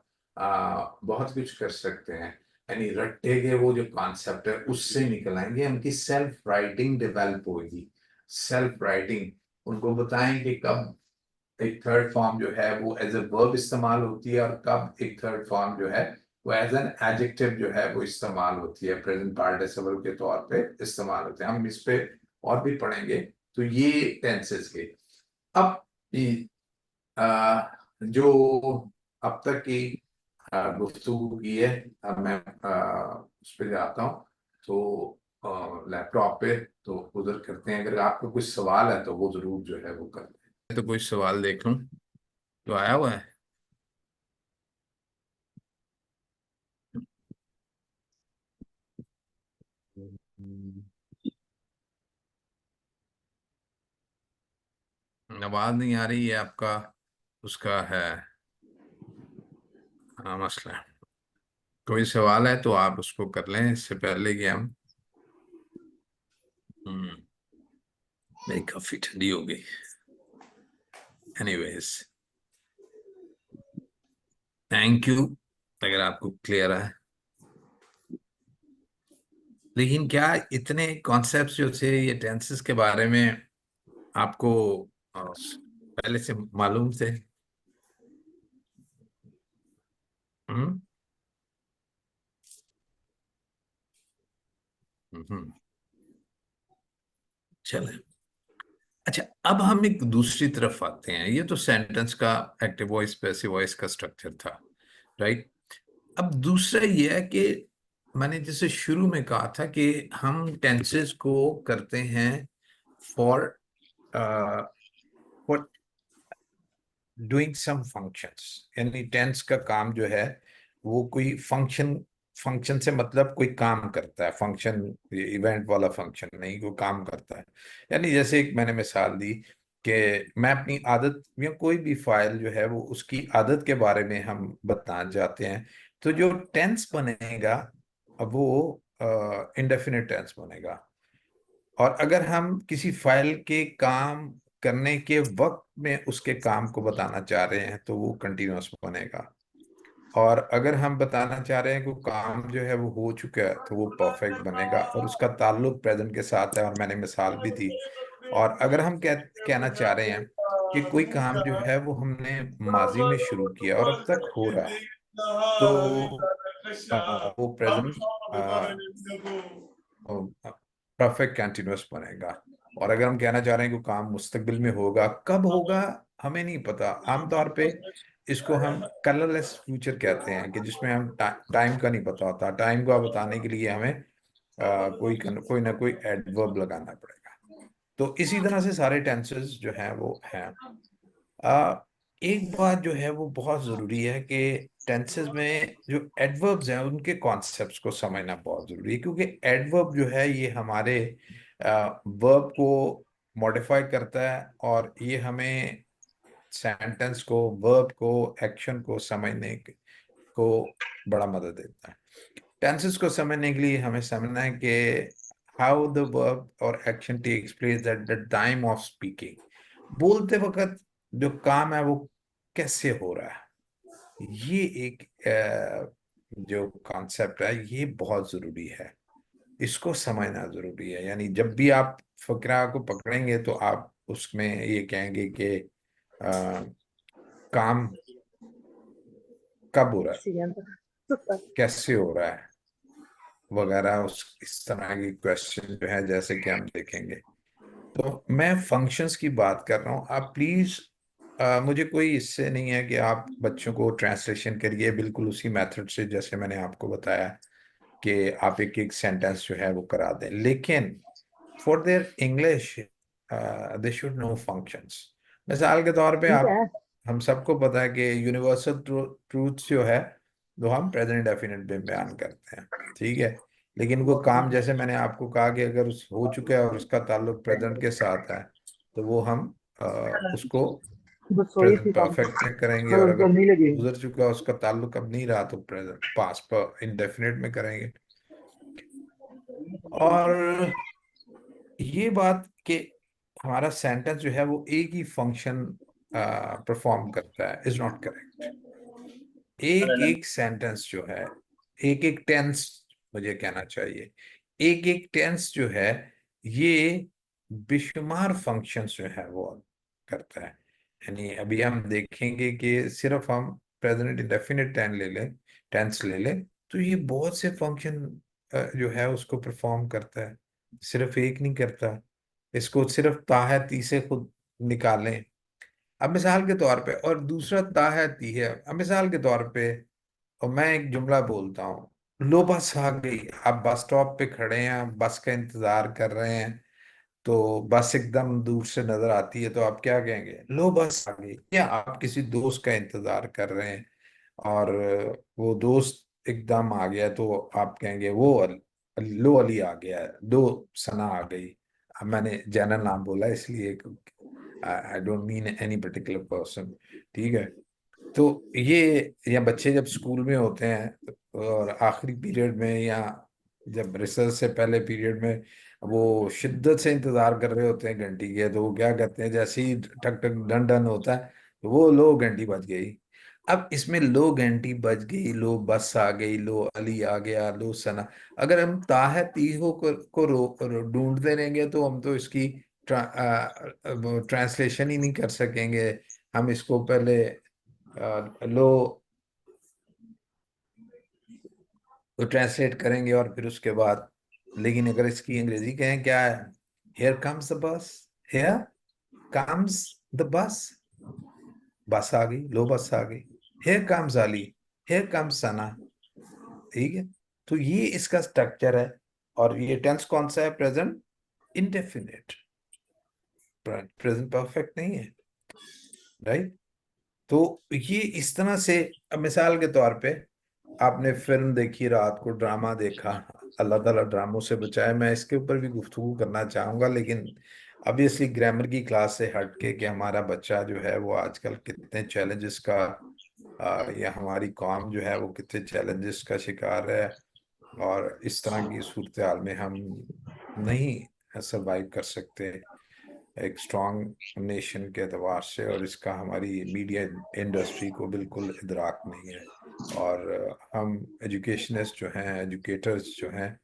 बहुत कुछ कर सकते हैं। यानी रट्टे के वो जो कॉन्सेप्ट है उससे निकल आएंगे, उनकी सेल्फ राइटिंग डेवलप होगी। सेल्फ राइटिंग, उनको बताएं कि कब एक थर्ड फॉर्म जो है वो एज ए वर्ब इस्तेमाल होती है, और कब एक थर्ड फॉर्म जो है वो एज एन एडजेक्टिव जो है वो इस्तेमाल होती है, प्रेजेंट पार्टिसिपल के तौर पे इस्तेमाल होते हैं। हम इस पे और भी पढ़ेंगे। तो ये टेंसेस के। अब जो अब तक की गुफ्तगू की है, अब मैं उस पर जाता हूँ। तो लैपटॉप पे तो उधर करते हैं। अगर आपको कुछ सवाल है तो वो जरूर जो है वो करते हैं। तो कोई सवाल देख लूं जो आया हुआ है। हम्म, आवाज नहीं आ रही है आपका, उसका है मसला। कोई सवाल है तो आप उसको कर लें इससे पहले कि हम हम्म, मेरी काफी ठंडी हो गई। एनीवेज, थैंक यू अगर आपको क्लियर है। लेकिन क्या इतने कॉन्सेप्ट्स जो थे ये टेंसेस के बारे में आपको पहले से मालूम थे? हम्म हम्म, चले। अच्छा, अब हम एक दूसरी तरफ आते हैं। ये तो सेंटेंस का एक्टिव वॉइस पैसिव वॉइस का स्ट्रक्चर था, राइट। अब दूसरा ये है कि मैंने जैसे शुरू में कहा था कि हम टेंसेस को करते हैं for for doing some functions. यानी टेंस का काम जो है वो कोई फंक्शन, फंक्शन से मतलब कोई काम करता है, फंक्शन इवेंट वाला फंक्शन नहीं, कोई काम करता है। यानी जैसे एक मैंने मिसाल दी कि मैं अपनी आदत या कोई भी फाइल जो है वो उसकी आदत के बारे में हम बताना चाहते हैं। तो जो टेंस बनेगा अब वो इंडेफिनिट टेंस बनेगा। और अगर हम किसी फाइल के काम करने के वक्त में उसके काम को बताना चाह रहे हैं तो वो कंटिन्यूअस बनेगा। और अगर हम बताना चाह रहे हैं कि वो काम जो है वो हो चुका है तो वो परफेक्ट बनेगा, और उसका ताल्लुक प्रेजेंट के साथ है, और मैंने मिसाल भी दी। और अगर हम कहना चाह रहे हैं कि कोई काम जो है वो हमने माजी में शुरू किया और अब तक हो रहा है, तो वो प्रेजेंट परफेक्ट कंटिन्यूअस बनेगा। और अगर हम कहना चाह रहे हैं कि काम मुस्तकबिल में होगा, कब होगा हमें नहीं पता। आमतौर पे इसको हम कलरलेस फ्यूचर कहते हैं, कि जिसमें हम टाइम का नहीं पता होता। टाइम को बताने के लिए हमें कोई ना कोई एडवर्ब लगाना पड़ेगा। तो इसी तरह से सारे टेंसेस जो हैं वो हैं। एक बात जो है वो बहुत जरूरी है कि टेंसेस में जो एडवर्ब्स हैं उनके कॉन्सेप्ट्स को समझना बहुत जरूरी है, क्योंकि एडवर्ब जो है ये हमारे वर्ब को मॉडिफाई करता है और ये हमें सेंटेंस को, वर्ब को, एक्शन को समझने को बड़ा मदद देता है। टेंसेस को समझने के लिए हमें समझना है कि हाउ द वर्ब और action takes place at the time of speaking. बोलते वक्त जो काम है वो कैसे हो रहा है, ये एक जो कॉन्सेप्ट है ये बहुत जरूरी है, इसको समझना जरूरी है। यानी जब भी आप फकरा को पकड़ेंगे तो आप उसमें ये कहेंगे कि काम कब हो रहा है, कैसे हो रहा है, वगैरह, उस इस तरह की क्वेश्चन जो है जैसे कि हम देखेंगे। तो मैं फंक्शंस की बात कर रहा हूँ, आप प्लीज मुझे कोई इससे नहीं है कि आप बच्चों को ट्रांसलेशन करिए बिल्कुल उसी मेथड से जैसे मैंने आपको बताया कि आप एक एक सेंटेंस जो है वो करा दें, लेकिन for their English they should know functions. मिसाल के तौर पे ठीक आप, है। हम सबको पता है कि यूनिवर्सल ट्रूथ जो है वो हम प्रेजेंट डेफिनेट में बयान करते हैं, ठीक है। लेकिन वो काम जैसे मैंने आपको कहा कि अगर उस हो चुका है और उसका ताल्लुक प्रेजेंट के साथ है तो वो हम उसको बस सोई थी प्रेजेंट शाम को, परफेक्ट में करेंगे, और कल अगर गर्मी लगी। गुजर चुका है उसका ताल्लुक अब नहीं रहा तो प्रेजेंट पास्ट पर इंडेफिनिट में करेंगे। और ये बात कि हमारा सेंटेंस जो है वो एक ही फंक्शन परफॉर्म करता है इज नॉट करेक्ट। एक एक सेंटेंस जो है, एक एक टेंस, मुझे कहना चाहिए एक एक टेंस जो है ये बेशुमार फंक्शंस जो है वो करता है। यानी अभी हम देखेंगे कि सिर्फ हम प्रेजेंट इंडेफिनिट टेंस ले लें तो ये बहुत से फंक्शन जो है उसको परफॉर्म करता है, सिर्फ एक नहीं करता। इसको सिर्फ ता है ती से खुद निकालें अब मिसाल के तौर पे, और दूसरा ता है ती है। अब मिसाल के तौर पे और मैं एक जुमला बोलता हूँ, लो बस आ गई। आप बस स्टॉप पे खड़े हैं, बस का इंतजार कर रहे हैं, तो बस एकदम दूर से नजर आती है तो आप क्या कहेंगे, लो बस आ गई। या आप किसी दोस्त का इंतजार कर रहे हैं और वो दोस्त एकदम आ गया तो आप कहेंगे वो लो अली आ गया है, दो सना आ गई। अब मैंने जनरल नाम बोला इसलिए, I don't mean any particular person, ठीक है। तो ये, या बच्चे जब स्कूल में होते हैं और आखिरी पीरियड में या जब रिसर्च से पहले पीरियड में वो शिद्दत से इंतजार कर रहे होते हैं घंटी के, तो वो क्या करते हैं जैसे ही ठक ठक डन डन होता है तो वो लो घंटी बज गई। अब इसमें लो घंटी बज गई, लो बस आ गई, लो अली आ गया, लो सना, अगर हम ताह तीहो को ढूंढते रहेंगे तो हम तो इसकी ट्रांसलेशन ही नहीं कर सकेंगे। हम इसको पहले लो ट्रांसलेट करेंगे और फिर उसके बाद, लेकिन अगर इसकी अंग्रेजी कहें क्या है, here comes the bus, here comes the bus, bus आ गई, लो बस आ गई। Here comes Ali, here comes Sana, ठीक है। तो ये इसका स्ट्रक्चर है। और ये टेंस कौन सा है, प्रेजेंट इंडेफिनिट, प्रेजेंट परफेक्ट नहीं है, राइट। तो ये इस तरह से, अब मिसाल के तौर पे आपने फिल्म देखी, रात को ड्रामा देखा, अल्लाह ताला ड्रामों से बचाए, मैं इसके ऊपर भी गुफ्तगू करना चाहूंगा, लेकिन ऑब्वियसली ग्रामर की क्लास से हट के कि हमारा बच्चा जो है वो आजकल कितने चैलेंजेस का या हमारी कौम जो है वो कितने चैलेंजेस का शिकार है, और इस तरह की सूरत हाल में हम नहीं सरवाइव कर सकते एक स्ट्रांग नेशन के एतबार से, और इसका हमारी मीडिया इंडस्ट्री को बिल्कुल इदराक नहीं है। और हम एजुकेशनिस्ट जो हैं, एजुकेटर्स जो हैं,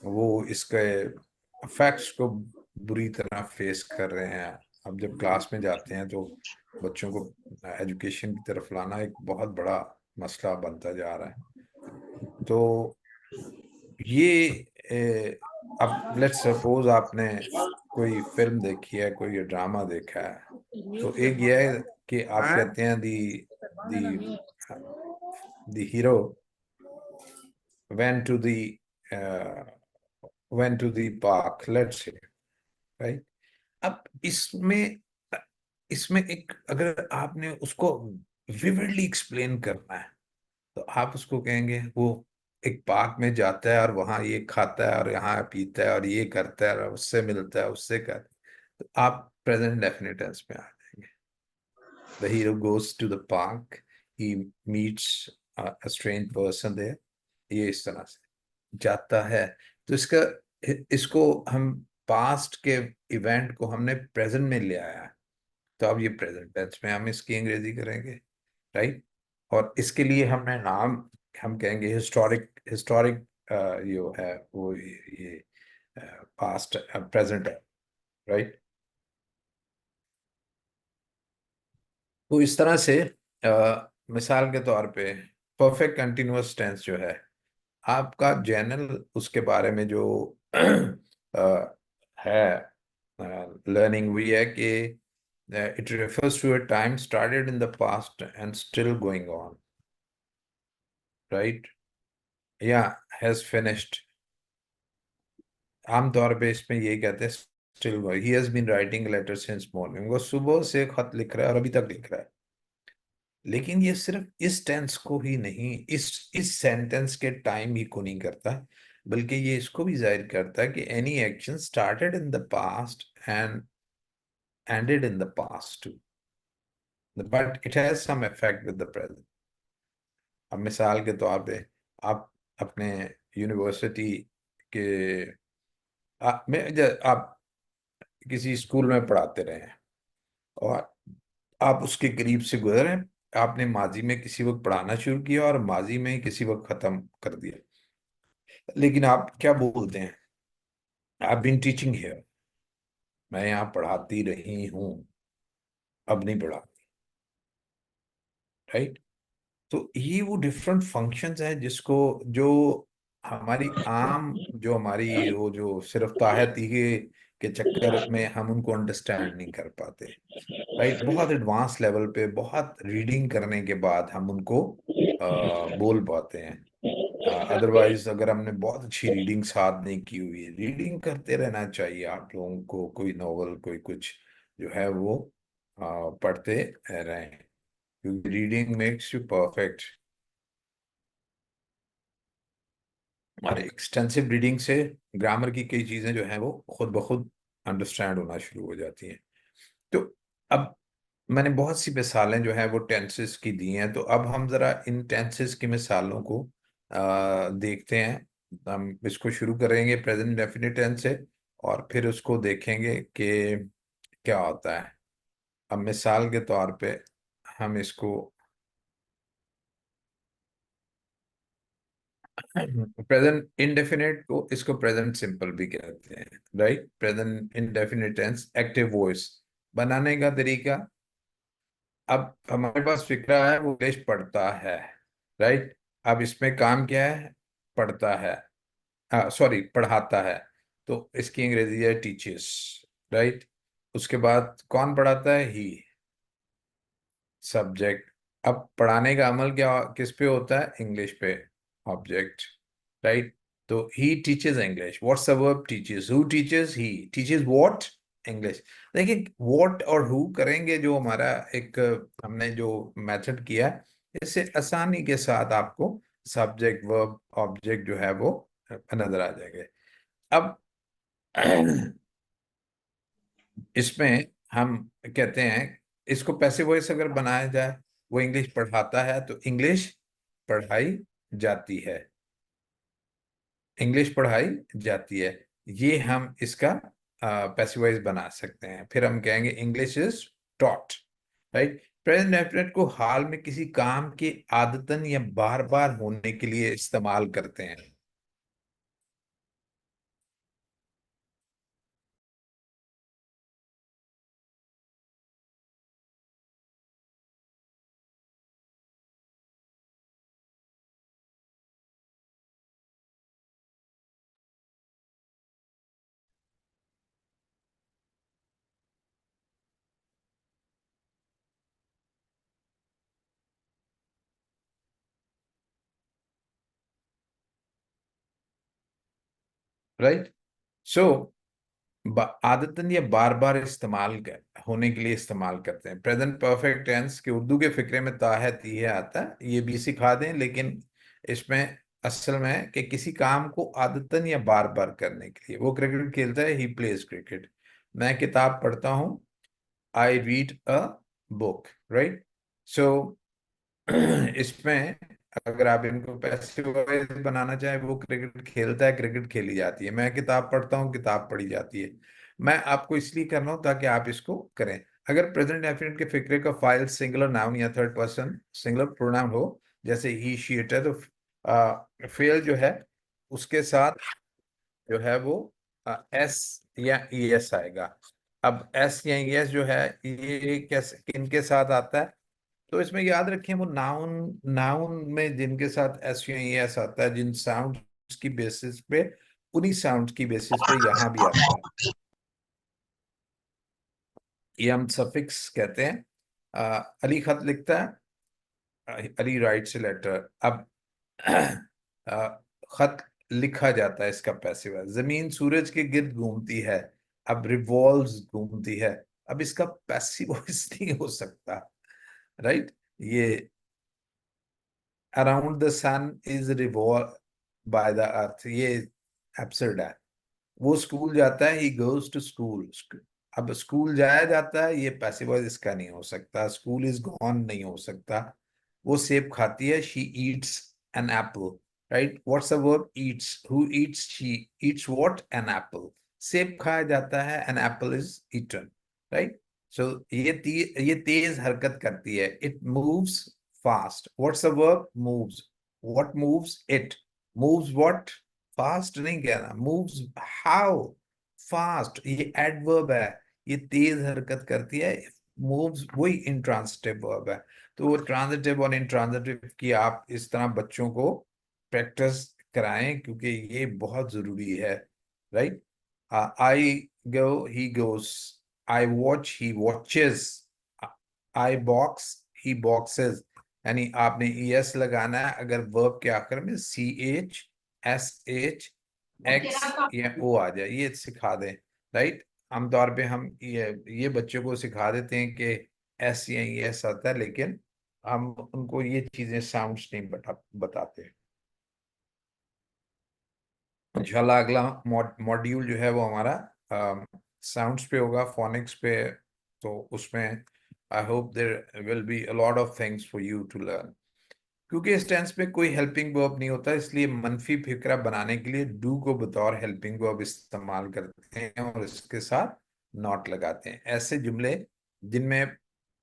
वो इसके फैक्ट्स को बुरी तरह फेस कर रहे हैं। अब जब क्लास में जाते हैं तो बच्चों को एजुकेशन की तरफ लाना एक बहुत बड़ा मसला बनता जा रहा है। तो ये अब लेट्स सपोज आपने कोई फिल्म देखी है, कोई ड्रामा देखा है, तो एक ये है कि आप कहते हैं दी दी hero went to the uh, went to the park, let's say, right। अब इसमें इसमें एक, अगर आपने उसको विविडली एक्सप्लेन करना है तो आप उसको कहेंगे वो एक पार्क में जाता है और वहां ये खाता है और यहाँ पीता है और ये करता है और उससे मिलता है उससे कर, तो आप प्रेजेंट डेफिनेट टेंस में आ जाएंगे। The hero goes to the park, he meets a strange person there, ये इस तरह से जाता है। तो इसका, इसको हम पास्ट के इवेंट को हमने प्रेजेंट में ले आया है, तो अब ये प्रेजेंट टेंस में हम इसकी अंग्रेजी करेंगे, राइट। और इसके लिए हमने नाम, हम कहेंगे हिस्टोरिक, हिस्टोरिक जो है वो ये पास्ट प्रेजेंट है, राइट। तो इस तरह से मिसाल के तौर पे परफेक्ट कंटिन्यूअस टेंस जो है आपका जनरल, उसके बारे में जो है लर्निंग हुई है कि it refers to a time started in the past and still going on, right, या हैज फिनिश्ड। आमतौर पे इसमें यही कहते हैं still going, he has been writing letter since morning, वो सुबह से खत लिख रहा है और अभी तक लिख रहा है। लेकिन ये सिर्फ इस टेंस को ही नहीं, इस सेंटेंस के टाइम ही को नहीं करता, बल्कि ये इसको भी जाहिर करता है कि any action started in the past and ended in the past too, but it has some effect with the present. अब मिसाल के तौर पे आप अपने यूनिवर्सिटी के आप किसी स्कूल में पढ़ाते रहे हैं और आप उसके करीब से गुजरे, आपने माजी में किसी वक्त पढ़ाना शुरू किया और माजी में ही किसी वक्त खत्म कर दिया, लेकिन आप क्या बोलते हैं, आई बीन टीचिंग हियर, मैं यहाँ पढ़ाती रही हूँ, अब नहीं पढ़ाती, राइट। तो ये वो डिफरेंट फंक्शंस हैं जिसको, जो हमारी आम, जो हमारी वो जो सिर्फ ताहती के चक्कर में हम उनको अंडरस्टैंड नहीं कर पाते, राइट। बहुत एडवांस लेवल पे बहुत रीडिंग करने के बाद हम उनको बोल पाते हैं। अदरवाइज अगर हमने बहुत अच्छी रीडिंग साथ नहीं की हुई है, रीडिंग करते रहना चाहिए आप लोगों को, कोई नॉवल कोई कुछ जो है वो पढ़ते रहें, क्योंकि रीडिंग मेक्स यू परफेक्ट। और एक्सटेंसिव रीडिंग से ग्रामर की कई चीजें जो हैं वो खुद ब खुद अंडरस्टैंड होना शुरू हो जाती हैं। तो अब मैंने बहुत सी मिसालें जो है वो टेंसेस की दी हैं, तो अब हम जरा इन टेंसेस की मिसालों को देखते हैं। हम इसको शुरू करेंगे प्रेजेंट डेफिनिट टेंस से और फिर उसको देखेंगे कि क्या होता है। अब मिसाल के तौर पे हम इसको प्रेजेंट इंडेफिनिट को, इसको प्रेजेंट सिंपल भी कहते हैं, right. Present indefinite tense active voice बनाने का तरीका, अब हमारे पास फिक्रा है वो इंग्लिश पढ़ता है, राइट। अब इसमें काम क्या है, पढ़ता है, सॉरी पढ़ाता है, तो इसकी अंग्रेजी है टीचर्स, राइट। उसके बाद कौन पढ़ाता है, ही, सब्जेक्ट। अब पढ़ाने का अमल क्या किस पे होता है, इंग्लिश पे, ऑब्जेक्ट, राइट। तो he teaches English, what's the verb, teaches, who teaches, he teaches what, English. देखिए व्हाट और हु करेंगे जो हमारा एक हमने जो मेथड किया है, इससे आसानी के साथ आपको सब्जेक्ट वर्ब ऑब्जेक्ट जो है वो नजर आ जाएंगे। अब इसमें हम कहते हैं, इसको पैसिव वॉइस अगर बनाया जाए, वो इंग्लिश पढ़ाता है तो इंग्लिश पढ़ाई जाती है, इंग्लिश पढ़ाई जाती है, ये हम इसका पैसिव वॉइस बना सकते हैं। फिर हम कहेंगे English is taught, right. Present definite को हाल में किसी काम के आदतन या बार बार होने के लिए इस्तेमाल करते हैं, राइट। सो आदतन या बार बार होने के लिए इस्तेमाल करते हैं। प्रेजेंट परफेक्ट टेंस के उर्दू के फिक्रे में ता है ती है आता है, ये भी सिखा दें, लेकिन इसमें असल में है कि किसी काम को आदतन या बार बार करने के लिए। वो क्रिकेट खेलता है, ही प्लेज क्रिकेट। मैं किताब पढ़ता हूँ, I read a book, right. So इसमें अगर आप इनको पैसिव वॉइस बनाना चाहें, वो क्रिकेट खेलता है, क्रिकेट खेली जाती है। मैं किताब पढ़ता हूँ, किताब पढ़ी जाती है। मैं आपको इसलिए कर रहा हूँ ताकि आप इसको करें। अगर प्रेजेंट डेफिनेट के फिक्रे का फाइल सिंगुलर नाउन या थर्ड पर्सन सिंगुलर प्रोनाउन हो, जैसे ही शी इट है, तो फेल जो है उसके साथ जो है वो एस या ई एस आएगा। अब एस या ई एस जो है ये कैसे किनके साथ आता है, तो इसमें याद रखें वो नाउन नाउन में जिनके साथ एस या ई एस आता है, जिन साउंड्स की बेसिस पे, उन्हीं साउंड्स की बेसिस पे यहाँ भी आता है। ये हम सफिक्स कहते हैं। अली खत लिखता है, अली राइट्स ए लेटर। अब खत लिखा जाता है, इसका पैसिव है। जमीन सूरज के गिर्द घूमती है, अब रिवॉल्व्स घूमती है। अब इसका पैसिव वॉइस नहीं हो सकता, राइट। ये around the sun is revolve by the earth, ये एब्सर्ड है। वो स्कूल जाता है, ही गोज टू स्कूल। अब स्कूल जाया जाता है, ये पैसिव वॉइस इसका नहीं हो सकता। स्कूल इज गॉन नहीं हो सकता। वो सेब खाती है, she eats an apple, right. What's a verb, eats. Who eats, she eats what, an apple. सेब खाया जाता है, an apple is eaten, right. So ये तेज हरकत करती है, it moves fast. What's a verb, moves. What moves, it. Moves what, fast नहीं कहना, मूव्स हाउ, फास्ट। ये एडवर्ब है, ये तेज हरकत करती है। मूव्स वही इंट्रांसिटिव वर्ब है। तो ट्रांजिटिव और इंट्रांजिटिव की आप इस तरह बच्चों को प्रैक्टिस कराएं, क्योंकि ये बहुत जरूरी है, right. I go, he goes. I watch, he watches. I box, he boxes. यानी आपने ई एस लगाना है अगर वर्ब के आखिर में C H S H X या ओ आ जाए, ये सिखा दें, राइट। आमतौर पे हम ये बच्चों को सिखा देते हैं कि एस या एस आता है, लेकिन हम उनको ये चीजें साउंड्स नहीं बताते। इंशाल्लाह अगला मॉड्यूल जो है वो हमारा साउंड्स पे होगा, फोनिक्स पे। तो उसमें I hope there will be a lot of things for you to learn. क्योंकि इस टेंस पे कोई हेल्पिंग वर्ब नहीं होता, इसलिए मनफी फिक्रा बनाने के लिए डू को बतौर हेल्पिंग वर्ब इस्तेमाल करते हैं और इसके साथ नॉट लगाते हैं। ऐसे जुमले जिनमें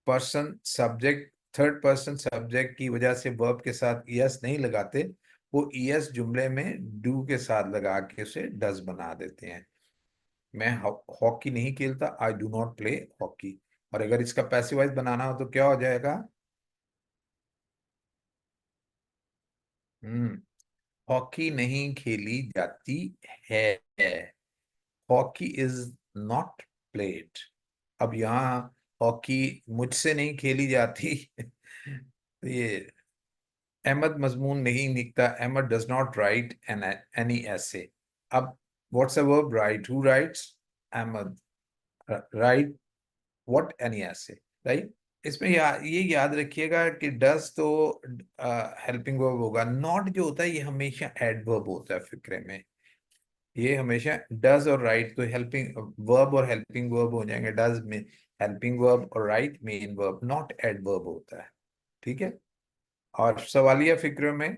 person subject third person subject की वजह से वर्ब के साथ ईएस नहीं लगाते, वो ईएस जुमले में डू के साथ लगा के उसे डज बना देते हैं। मैं हॉकी नहीं खेलता, I do not play hockey. और अगर इसका पैसिवाइज बनाना हो तो क्या हो जाएगा? हम्म हॉकी नहीं खेली जाती है, हॉकी इज नॉट प्लेड। अब यहाँ हॉकी मुझसे नहीं खेली जाती तो ये अहमद मजमून नहीं लिखता, Ahmad does not write an any essay. अब what's a verb, right. Who writes, Ahmad. Write what, any essay, right. इसमें ये याद रखिएगा कि डज तो हेल्पिंग वर्ब होगा, नॉट जो होता है ये हमेशा एडवर्ब होता है फिक्रे में। ये हमेशा डज और राइट तो हेल्पिंग वर्ब और हेल्पिंग वर्ब हो जाएंगे। डज में हेल्पिंग वर्ब और right main verb, not adverb होता है, ठीक है। और सवालिया फिक्रों में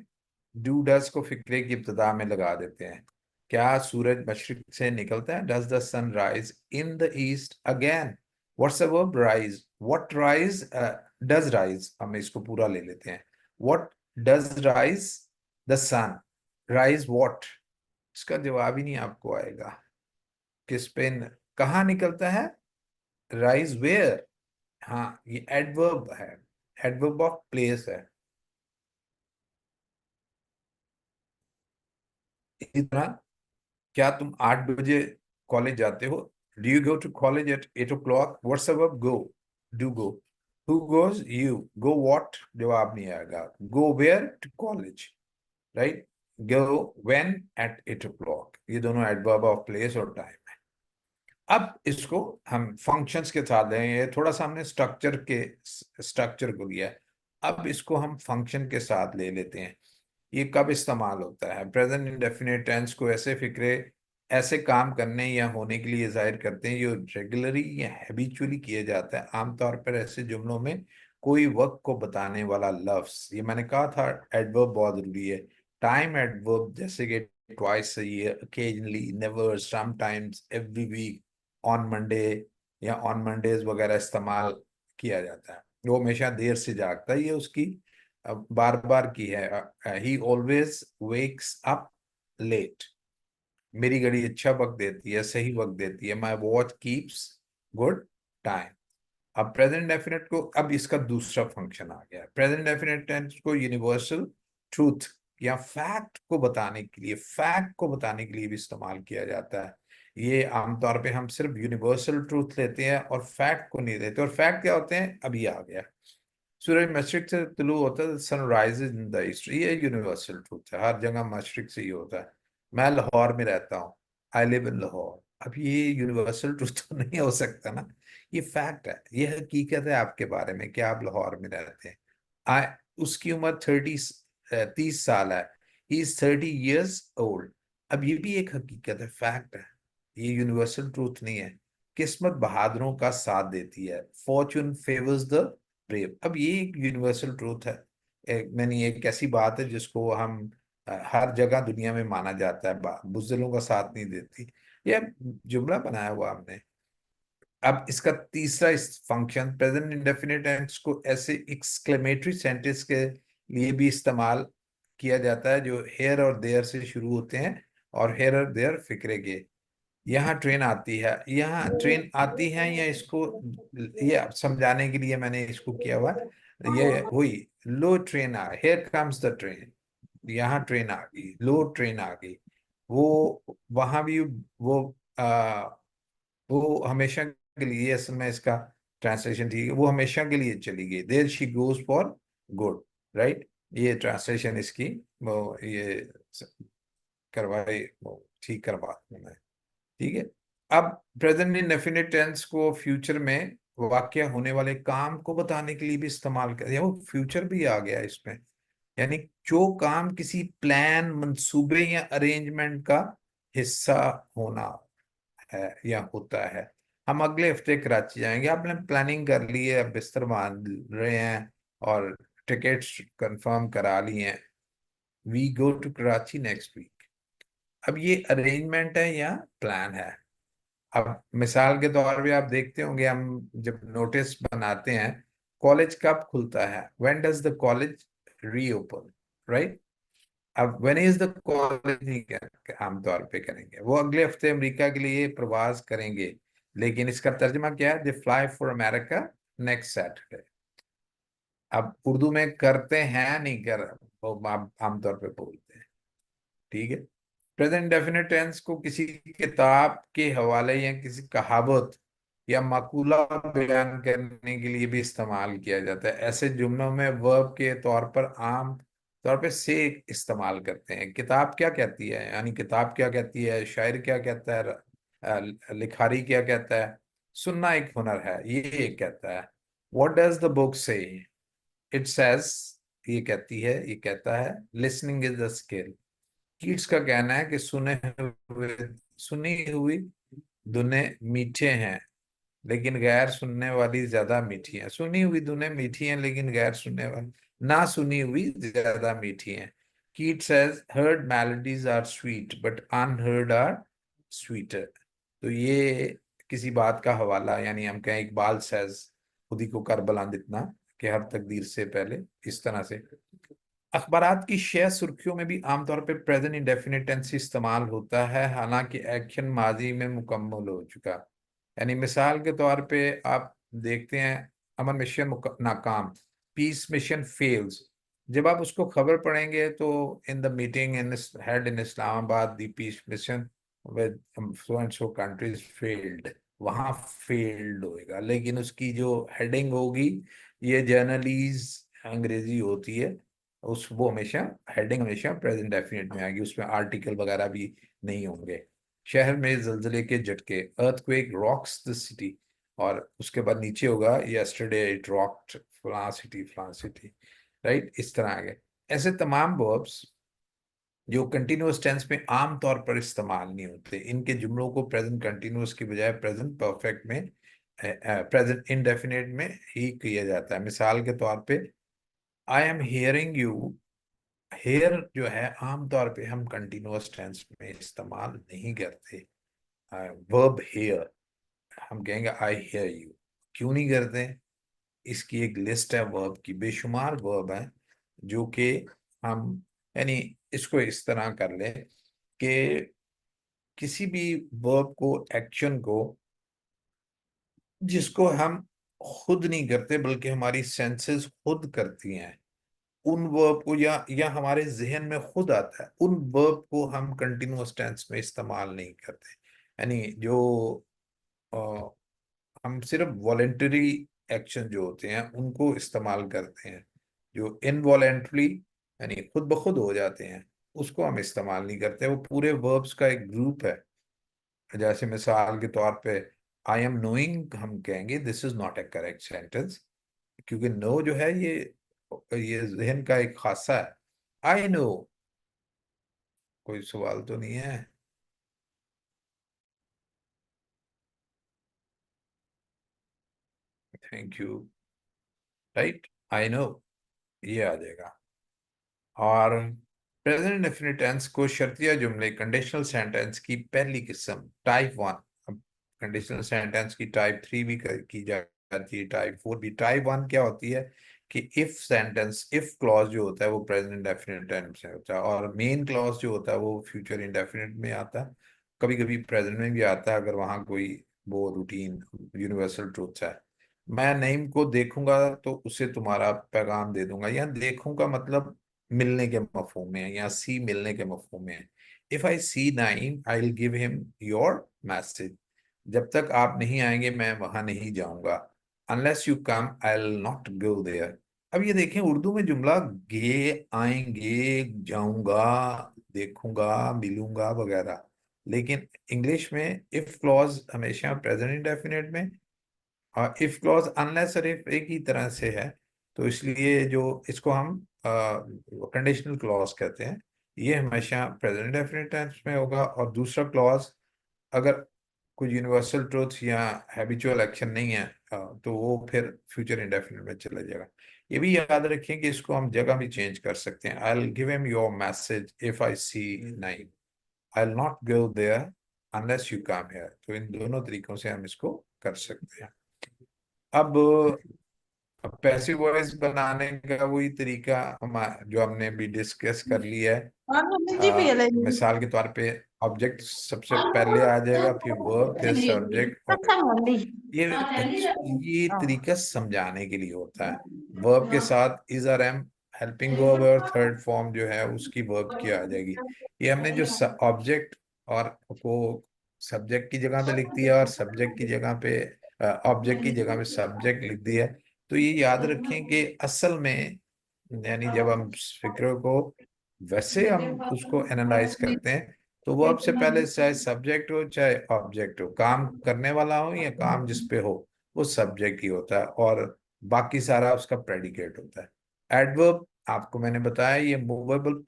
डू डज को फिक्रे की इब्तिदा में लगा देते हैं। क्या सूरज मशरिक से निकलता है? Does the sun rise in the east again? What's a verb, rise. What rise, does rise. हम इसको पूरा ले लेते हैं। What does rise the sun, rise what. इसका जवाब ही नहीं आपको आएगा। किस पे कहाँ निकलता है? Rise where. हाँ, ये एडवर्ब है, एडवर्ब ऑफ प्लेस है। इसी तरह क्या तुम 8 बजे कॉलेज जाते हो? Do you go to college at 8 o'clock? What's a verb, go. Do go. Who goes, you. Go what जवाब नहीं आएगा। Go where to college, right. Go when at 8 o'clock, ये दोनों एडवर्ब ऑफ प्लेस और टाइम। अब इसको हम फंक्शंस के साथ लेंगे, थोड़ा सा हमने स्ट्रक्चर को लिया है, अब इसको हम फंक्शन के साथ ले लेते हैं। ये कब इस्तेमाल होता है? प्रेजेंट इंडेफिनिट टेंस को ऐसे फिक्रे, ऐसे काम करने या होने के लिए जाहिर करते हैं जो रेगुलरली या हैबिचुअली किया जाता है। आमतौर पर ऐसे जुमलों में कोई वक्त को बताने वाला लफ्ज, ये मैंने कहा था एडवर्ब बहुत जरूरी है। टाइम एडवर्ब जैसे कि twice a year, occasionally, never, sometimes, every week, on Monday या ऑन मंडेज वगैरह इस्तेमाल किया जाता है। वो हमेशा देर से जागता है, ये उसकी बार बार की है। He always wakes up late, मेरी घड़ी अच्छा वक्त देती है, सही वक्त देती है। My watch keeps good time. अब प्रेजेंट डेफिनेट को, अब इसका दूसरा फंक्शन आ गया। प्रेजेंट डेफिनेट टेंस को यूनिवर्सल ट्रूथ या फैक्ट को बताने के लिए, भी इस्तेमाल किया जाता है। ये आमतौर पे हम सिर्फ यूनिवर्सल ट्रूथ लेते हैं और फैक्ट को नहीं लेते। और फैक्ट क्या होते हैं? अभी आ गया, सूरज मशरिक से तुलू होता है, सनराइज इन द ईस्ट, ये यूनिवर्सल ट्रूथ है, हर जगह मशरिक से ही होता है। मैं लाहौर में रहता हूँ, आई लिव इन लाहौर, अब ये यूनिवर्सल ट्रूथ तो नहीं हो सकता ना, ये फैक्ट है, ये हकीकत है आपके बारे में कि आप लाहौर में रहते हैं। आ, उसकी उम्र 30 साल है, ही इज 30 years old, अब ये भी एक हकीकत है, फैक्ट है, ये यूनिवर्सल ट्रूथ नहीं है। किस्मत बहादुरों का साथ देती है, फॉर्चून फेवर्स द ब्रेव, अब ये एक यूनिवर्सल ट्रूथ है। मैंने एक ऐसी बात है जिसको हम हर जगह दुनिया में माना जाता है, बुज़दिलों का साथ नहीं देती, ये जुमला बनाया हुआ हमने। अब इसका तीसरा इस फंक्शन, प्रेजेंट इंडेफिनिट टेंस को ऐसे एक्सक्लेमेटरी सेंटेंस के लिए भी इस्तेमाल किया जाता है जो हेयर और देयर से शुरू होते हैं और हेयर और देयर फिक्रे के। यहाँ ट्रेन आती है, यहाँ ट्रेन आती है, या इसको ये समझाने के लिए मैंने इसको किया हुआ है। ये वही, लो ट्रेन आ, हेयर कम्स द ट्रेन, यहाँ ट्रेन आ गई, लो ट्रेन आ गई। वो वहां भी वो हमेशा के लिए, असल में इसका ट्रांसलेशन ठीक है, वो हमेशा के लिए चली गई, there she goes for good, right, ये ट्रांसलेशन इसकी, वो ये करवाई, वो ठीक करवा मैं, ठीक है। अब प्रेजेंट इंडेफिनिट टेंस को फ्यूचर में वाकया होने वाले काम को बताने के लिए भी इस्तेमाल कर, या वो फ्यूचर भी आ गया इसमें, यानी जो काम किसी प्लान, मंसूबे या अरेंजमेंट का हिस्सा होना है या होता है। हम अगले हफ्ते कराची जाएंगे, आपने प्लानिंग कर ली है, बिस्तर बांध रहे हैं और टिकट्स कंफर्म करा ली हैं, we go to Karachi next week. अब ये अरेंजमेंट है या प्लान है? अब मिसाल के तौर पे आप देखते होंगे, हम जब नोटिस बनाते हैं, कॉलेज कब खुलता है, when does the college reopen, right. अब व्हेन इज द कॉलेज नहीं आमतौर पे करेंगे, वो अगले हफ्ते अमेरिका के लिए प्रवास करेंगे, लेकिन इसका तर्जमा क्या है? They fly for America next Saturday. अब उर्दू में करते हैं नहीं कर, वो आमतौर पे बोलते हैं, ठीक है। प्रेजेंट डेफिनेट टेंस को किसी किताब के हवाले या किसी कहावत या मकूला बयान करने के लिए भी इस्तेमाल किया जाता है। ऐसे जुमलों में वर्ब के तौर पर आम तौर पे से इस्तेमाल करते हैं। किताब क्या कहती है, यानी किताब क्या कहती है, शायर क्या कहता है, लिखारी क्या कहता है, सुनना एक हुनर है, ये एक कहता है। व्हाट डज द बुक से, इट सेज, ये कहती है, ये कहता है, listening is the skill. Keats का कहना है कि सुनी हुई धुनें मीठे हैं लेकिन गैर सुनने वाली ज्यादा मीठी हैं। सुनी हुई धुनें मीठी हैं लेकिन गैर सुनने वाली, ना सुनी हुई ज्यादा मीठी हैं। Keats says heard melodies are sweet but unheard are sweeter. तो ये किसी बात का हवाला, यानी हम कहें इकबाल सेज खुदी को कर बुलंद इतना कि हर तकदीर से पहले, इस तरह से। अखबारात की शेयर सुर्खियों में भी आमतौर पर प्रेजेंट इंडेफिनिट टेंस इस्तेमाल होता है, हालांकि एक्शन माजी में मुकम्मल हो चुका। यानी मिसाल के तौर पे आप देखते हैं, अमन मिशन नाकाम, पीस मिशन फेल्स, जब आप उसको खबर पढ़ेंगे तो in the meeting in head in Islamabad the peace mission with so and so countries failed, वहां फेल्ड होएगा, लेकिन उसकी जो हेडिंग होगी, ये जर्नलीज अंग्रेजी होती है, उस वो हमेशा हेडिंग हमेशा प्रेजेंट डेफिनेट में आएगी, उसमें आर्टिकल वगैरह भी नहीं होंगे। शहर में जलजले के झटके, अर्थक्वेक रॉक्स द सिटी, और उसके बाद नीचे होगा यस्टरडे इट रॉक्ड फलां सिटी, राइट, इस तरह आ गए। ऐसे तमाम वर्ब्स जो कंटिन्यूअस टेंस में आम तौर पर इस्तेमाल नहीं होते, इनके जुमलों को प्रेजेंट कंटिन्यूअस की बजाय प्रेजेंट परफेक्ट में, प्रेजेंट इंडेफिनिट में ही किया जाता है। मिसाल के तौर पे I am hearing you, hear जो है आमतौर पे हम कंटिन्यूअस टेंस में इस्तेमाल नहीं करते। वर्ब हेयर हम कहेंगे आई हेयर यू, क्यों नहीं करते? इसकी एक लिस्ट है वर्ब की, बेशुमार वर्ब है जो कि हम, यानी इसको इस तरह कर ले कि किसी भी वर्ब को, एक्शन को, जिसको हम खुद नहीं करते बल्कि हमारी सेंसेस खुद करती हैं, उन वर्ब को, या हमारे जहन में खुद आता है, उन वर्ब को हम कंटिन्यूअस टेंस में इस्तेमाल नहीं करते। यानी जो अ, हम सिर्फ वॉलेंटरी एक्शन जो होते हैं उनको इस्तेमाल करते हैं। जो इनवॉलेंटरी यानी खुद ब खुद हो जाते हैं, उसको हम इस्तेमाल नहीं करते। वो पूरे वर्ब्स का एक ग्रुप है। जैसे मिसाल के तौर पे आई एम नोइंग, हम कहेंगे this is not A correct sentence, क्योंकि नो जो है ये जहन का एक खासा है। आई नो, कोई सवाल तो नहीं है? Thank you, right, I know, ये आ जाएगा। और प्रेजेंट डेफिनिट टेंस को शर्तिया जुमले, कंडीशनल सेंटेंस की पहली किस्म, टाइप 1। अब कंडीशनल सेंटेंस की टाइप 3 भी की जाती है, टाइप 4 भी। टाइप 1 क्या होती है कि इफ सेंटेंस, इफ क्लॉज जो होता है वो प्रेजेंट डेफिनिट टेंस में होता है, और मेन क्लॉज जो होता है वो फ्यूचर इंडेफिनिट में आता है, कभी कभी प्रेजेंट में भी आता है अगर वहां कोई वो रूटीन यूनिवर्सल ट्रूथ है। मैं नईम को देखूंगा तो उसे तुम्हारा पैगाम दे दूंगा, या देखूंगा मतलब मिलने के मफहूम में है, या सी मिलने के मफहूम में है। If I see Naim I will give him your message, जब तक आप नहीं आएंगे मैं वहां नहीं जाऊंगा। Unless you come I will not go there. अब ये देखें, उर्दू में जुमला गे, आएंगे, जाऊंगा, देखूंगा, मिलूंगा वगैरह, लेकिन इंग्लिश में इफ क्लॉज हमेशा प्रेजेंट इंडेफिनिट में, और इफ क्लॉज अनलेस और इफ एक ही तरह से है, तो इसलिए जो इसको हम कंडीशनल क्लॉज कहते हैं, ये हमेशा प्रेजेंट डेफिनेट टेंस में होगा। और दूसरा क्लॉज अगर कोई यूनिवर्सल ट्रूथ या हैबिचुअल एक्शन नहीं है, तो वो फिर फ्यूचर इंडेफिनिट में चला जाएगा। ये भी याद रखें कि इसको हम जगह भी चेंज कर सकते हैं। I will give him your message if I see nine, I will not go there unless you come here. तो इन दोनों तरीकों से हम इसको कर सकते हैं। अब पैसिव वॉइस बनाने का वही तरीका जो हमने भी डिस्कस कर लिया है। मिसाल के तौर पे ऑब्जेक्ट सबसे पहले आ जाएगा, फिर वर्ब, फिर सब्जेक्ट, और ये ये तरीका समझाने के लिए होता है। वर्ब के साथ is R am helping verb, और थर्ड फॉर्म जो है उसकी वर्ब की आ जाएगी। ये हमने जो ऑब्जेक्ट और को सब्जेक्ट की जगह पे लिख दिया, और सब्जेक्ट की जगह पे ऑब्जेक्ट की जगह पे सब्जेक्ट लिख दिया। तो ये याद रखें कि असल में, यानी जब हम फिक्र को वैसे हम उसको एनालाइज करते हैं, तो वो अब से पहले चाहे सब्जेक्ट हो चाहे ऑब्जेक्ट हो, काम करने वाला हो या काम जिस पे हो, वो सब्जेक्ट ही होता है, और बाकी सारा उसका प्रेडिकेट होता है। एडवर्ब आपको मैंने बताया ये मूवेबल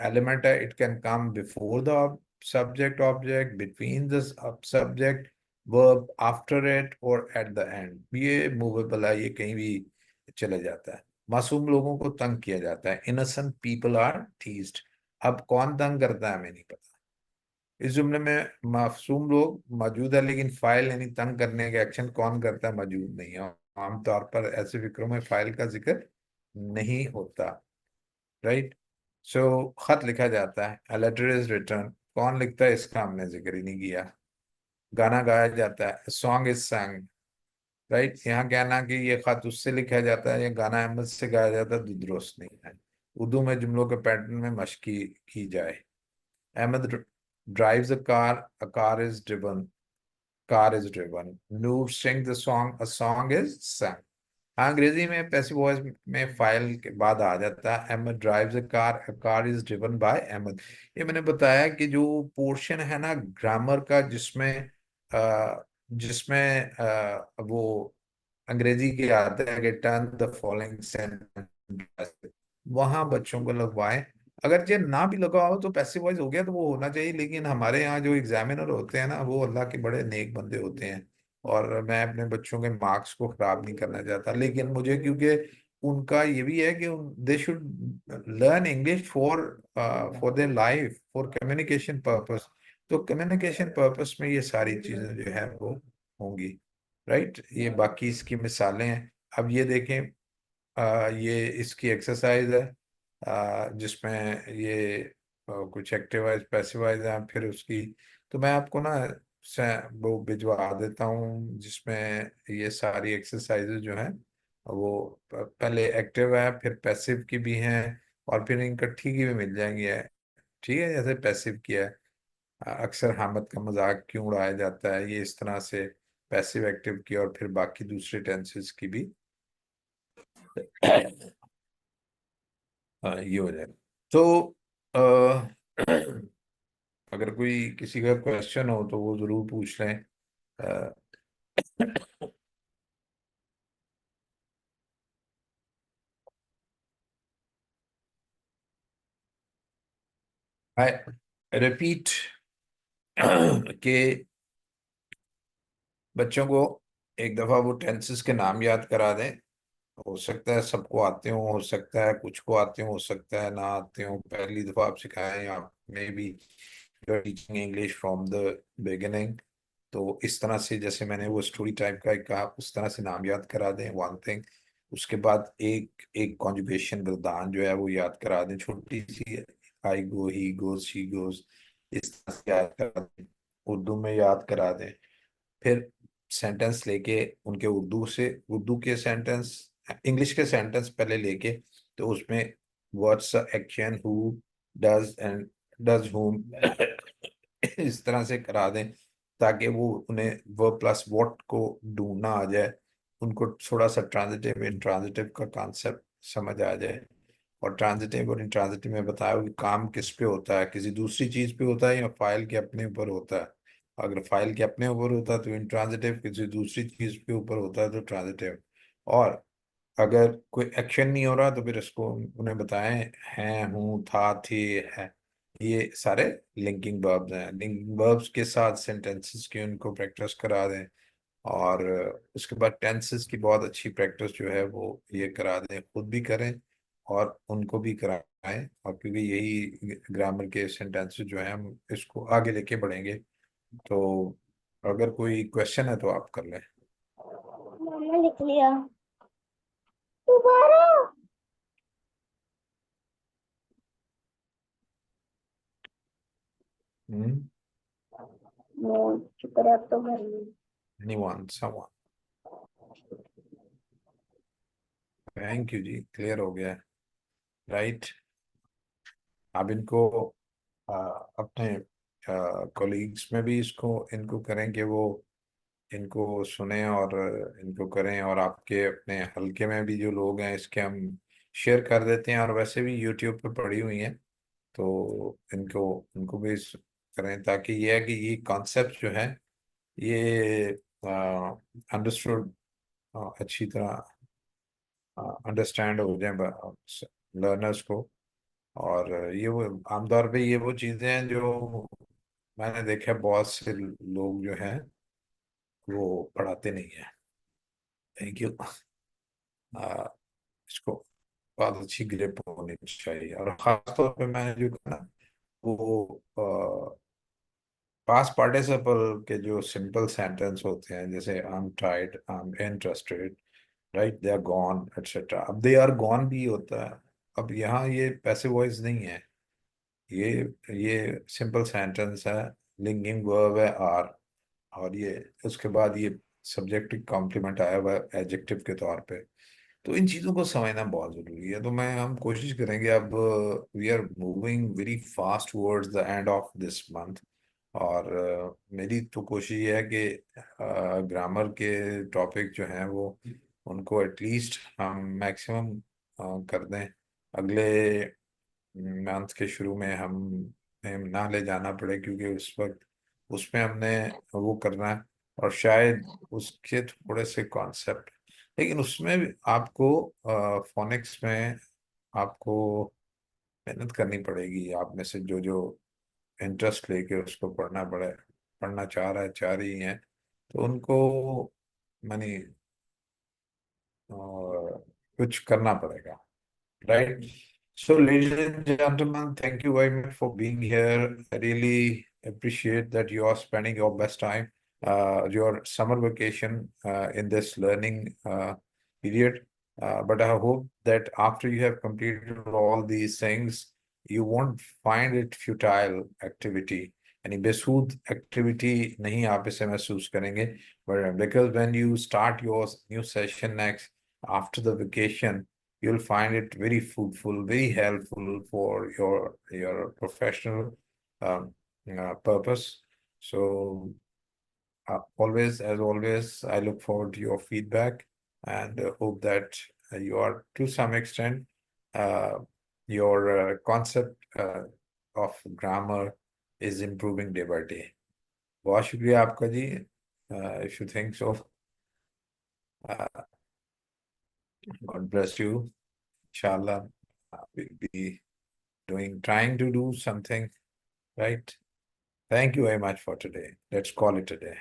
एलिमेंट है। It can come before the subject object, between the subject verb, after it, और एट द एंड। ये मूवेबल है, ये कहीं भी चला जाता है। मासूम लोगों को तंग किया जाता है, इनोसेंट पीपल आर टीज्ड। अब कौन तंग करता है हमें नहीं पता। इस जुमले में मासूम लोग मौजूद है, लेकिन फाइल यानी तंग करने का एक्शन कौन करता है मौजूद नहीं है। आमतौर पर ऐसे फिक्रों में फाइल का जिक्र नहीं होता, राइट। सो खत लिखा जाता है, अ लेटर इज रिटर्न, कौन लिखता है इसका हमने जिक्र ही नहीं किया। गाना गाया जाता है, सॉन्ग इज संग, राइट। यहाँ कहना कि ये खत उससे लिखा जाता है या गाना अहमद से गाया जाता है तो दुरुस्त नहीं है। उर्दू में जुमलों के पैटर्न में मश्की की जाए। Ahmad drives a car is driven, car is driven. Noor sing the song, a song is sang। हाँ, अंग्रेजी में पैसिव वॉइस में फाइल के बाद आ जाता है Ahmad drives a car is driven by Ahmad. ये मैंने बताया कि जो पोर्शन है ना ग्रामर का जिसमें वो अंग्रेजी के आते हैं कि टर्न द फॉलोइंग सेंटेंस, वहां बच्चों को लगवाएं। अगर ये ना भी लगा हो तो पैसिव वॉइस हो गया तो वो होना चाहिए, लेकिन हमारे यहाँ जो एग्जामिनर होते हैं ना वो अल्लाह के बड़े नेक बंदे होते हैं, और मैं अपने बच्चों के मार्क्स को खराब नहीं करना चाहता, लेकिन मुझे क्योंकि उनका ये भी है कि they should learn English for for their life, for communication purpose. तो कम्युनिकेशन पर्पस में ये सारी चीजें जो है वो होंगी, राइट। ये बाकी इसकी मिसालें हैं। अब ये देखें, ये इसकी एक्सरसाइज है, जिसमें ये कुछ एक्टिवाइज पैसिवाइज हैं, फिर उसकी तो मैं आपको ना वो भिजवा देता हूँ, जिसमें ये सारी एक्सरसाइजेज जो हैं वो पहले एक्टिव है फिर पैसिव की भी हैं, और फिर इकट्ठी की भी मिल जाएंगी है। ठीक है, जैसे पैसिव की है, अक्सर हामिद का मजाक क्यों उड़ाया जाता है, ये इस तरह से पैसिव एक्टिव की, और फिर बाकी दूसरे टेंसेस की भी ये हो जाएगा। तो अगर कोई किसी का क्वेश्चन हो तो वो जरूर पूछ लें। अ, I repeat कि बच्चों को एक दफा वो टेंसेस के नाम याद करा दें। हो सकता है सबको आते हो सकता है कुछ को आते हो सकता है ना आते हो, पहली दफा आप सिखाएं, आप may be teaching English from the beginning. तो इस तरह से जैसे मैंने वो स्टोरी टाइप का एक कहा, उस तरह से नाम याद करा दें, वन थिंग। उसके बाद एक एक कॉन्जुगेशन गर्दान जो है वो याद करा दें, छोटी सी, आई गो, ही गोज, शी गोज, इस तरह से याद करा दें, उर्दू में याद करा दें। फिर सेंटेंस लेके उनके उर्दू के सेंटेंस, इंग्लिश के सेंटेंस पहले लेके, तो उसमें what's action, who, does and does home इस तरह से करा दें, ताकि वो उन्हें वर्ब प्लस व्हाट को ढूंढना आ जाए, उनको थोड़ा सा ट्रांजिटिव इंट्रांजिटिव का कॉन्सेप्ट समझ आ जाए। और ट्रांजिटिव और इंट्रांजिटिव में बताया हो कि काम किस पे होता है, किसी दूसरी चीज पे होता है या फाइल के अपने ऊपर होता है। अगर फाइल के अपने ऊपर होता है तो इंट्रांजिटिव, किसी दूसरी चीज के ऊपर होता है तो ट्रांजिटिव। और अगर कोई एक्शन नहीं हो रहा तो फिर इसको उन्हें बताएं, हैं, हूँ, था, थे, है, ये सारे लिंकिंग वर्ब्स हैं। लिंकिंग वर्ब्स के साथ सेंटेंसेस की उनको प्रैक्टिस करा दें, और उसके बाद टेंसेस की बहुत अच्छी प्रैक्टिस जो है वो ये करा दें, खुद भी करें और उनको भी कराएं। और क्योंकि यही ग्रामर के सेंटेंसेस जो हैं हम इसको आगे लेके बढ़ेंगे। तो अगर कोई क्वेश्चन है तो आप कर लें। मैंने लिख लिया। दोबारा। शुक्र है अब तो घर में। Anyone, someone? थैंक यू जी, क्लियर हो गया, राइट। आप इनको आ, अपने कॉलीग्स में भी इसको इनको करें कि वो इनको सुने और इनको करें, और आपके अपने हलके में भी जो लोग हैं इसके हम शेयर कर देते हैं, और वैसे भी यूट्यूब पे पड़ी हुई हैं, तो इनको इनको भी करें, ताकि ये है कि ये कॉन्सेप्ट जो है ये अंडरस्टूड, अच्छी तरह अंडरस्टैंड हो जाए लर्नर्स को। और ये वो आमतौर पे ये वो चीज़ें हैं जो मैंने देखा है बहुत से लोग जो हैं वो पढ़ाते नहीं है। Thank you. इसको बहुत अच्छी ग्रिप होनी चाहिए, और खासतौर पे मैंने जो कहा ना वो पास्ट पार्टिसिपल के जो सिंपल सेंटेंस होते हैं, जैसे I am tried, I am interested, right, they are gone etcetera. अब दे आर गॉन भी होता है। अब यहाँ ये पैसिव वॉइस नहीं है, ये ये सिंपल सेंटेंस है, लिंकिंग वर्ब है आर, और ये उसके बाद ये सब्जेक्टिव कॉम्प्लीमेंट आया हुआ है एडजेक्टिव के तौर पे। तो इन चीज़ों को समझना बहुत ज़रूरी है। तो हम कोशिश करेंगे, अब we are moving very fast towards the end of this month, और मेरी तो कोशिश ये है कि ग्रामर के टॉपिक जो हैं वो उनको एटलीस्ट हम मैक्सिमम कर दें, अगले मंथ के शुरू में हम ना ले जाना पड़े, क्योंकि उस वक्त उसमें हमने वो करना है, और शायद उसके थोड़े से कॉन्सेप्ट, लेकिन उसमें भी आपको फोनिक्स में आपको मेहनत करनी पड़ेगी। आप में से जो जो इंटरेस्ट लेके उसको पढ़ना चाह रही हैं, तो उनको मानी कुछ करना पड़ेगा, right? So, ladies and gentlemen, thank you very much for being here. I really appreciate that you are spending your best time, your summer vacation, in this learning period. But I hope that after you have completed all these things, you won't find it futile activity. यानी बेसूद activity नहीं आप इसे महसूस करेंगे, but because when you start your new session next after the vacation, you'll find it very fruitful, very helpful for your professional purpose. So always, as always, I look forward to your feedback, and hope that you are, to some extent, your concept of grammar is improving day by day. बहुत शुक्रिया आपका जी. If you think so, God bless you. Inshallah, we'll be trying to do something, right? Thank you very much for today. Let's call it a day.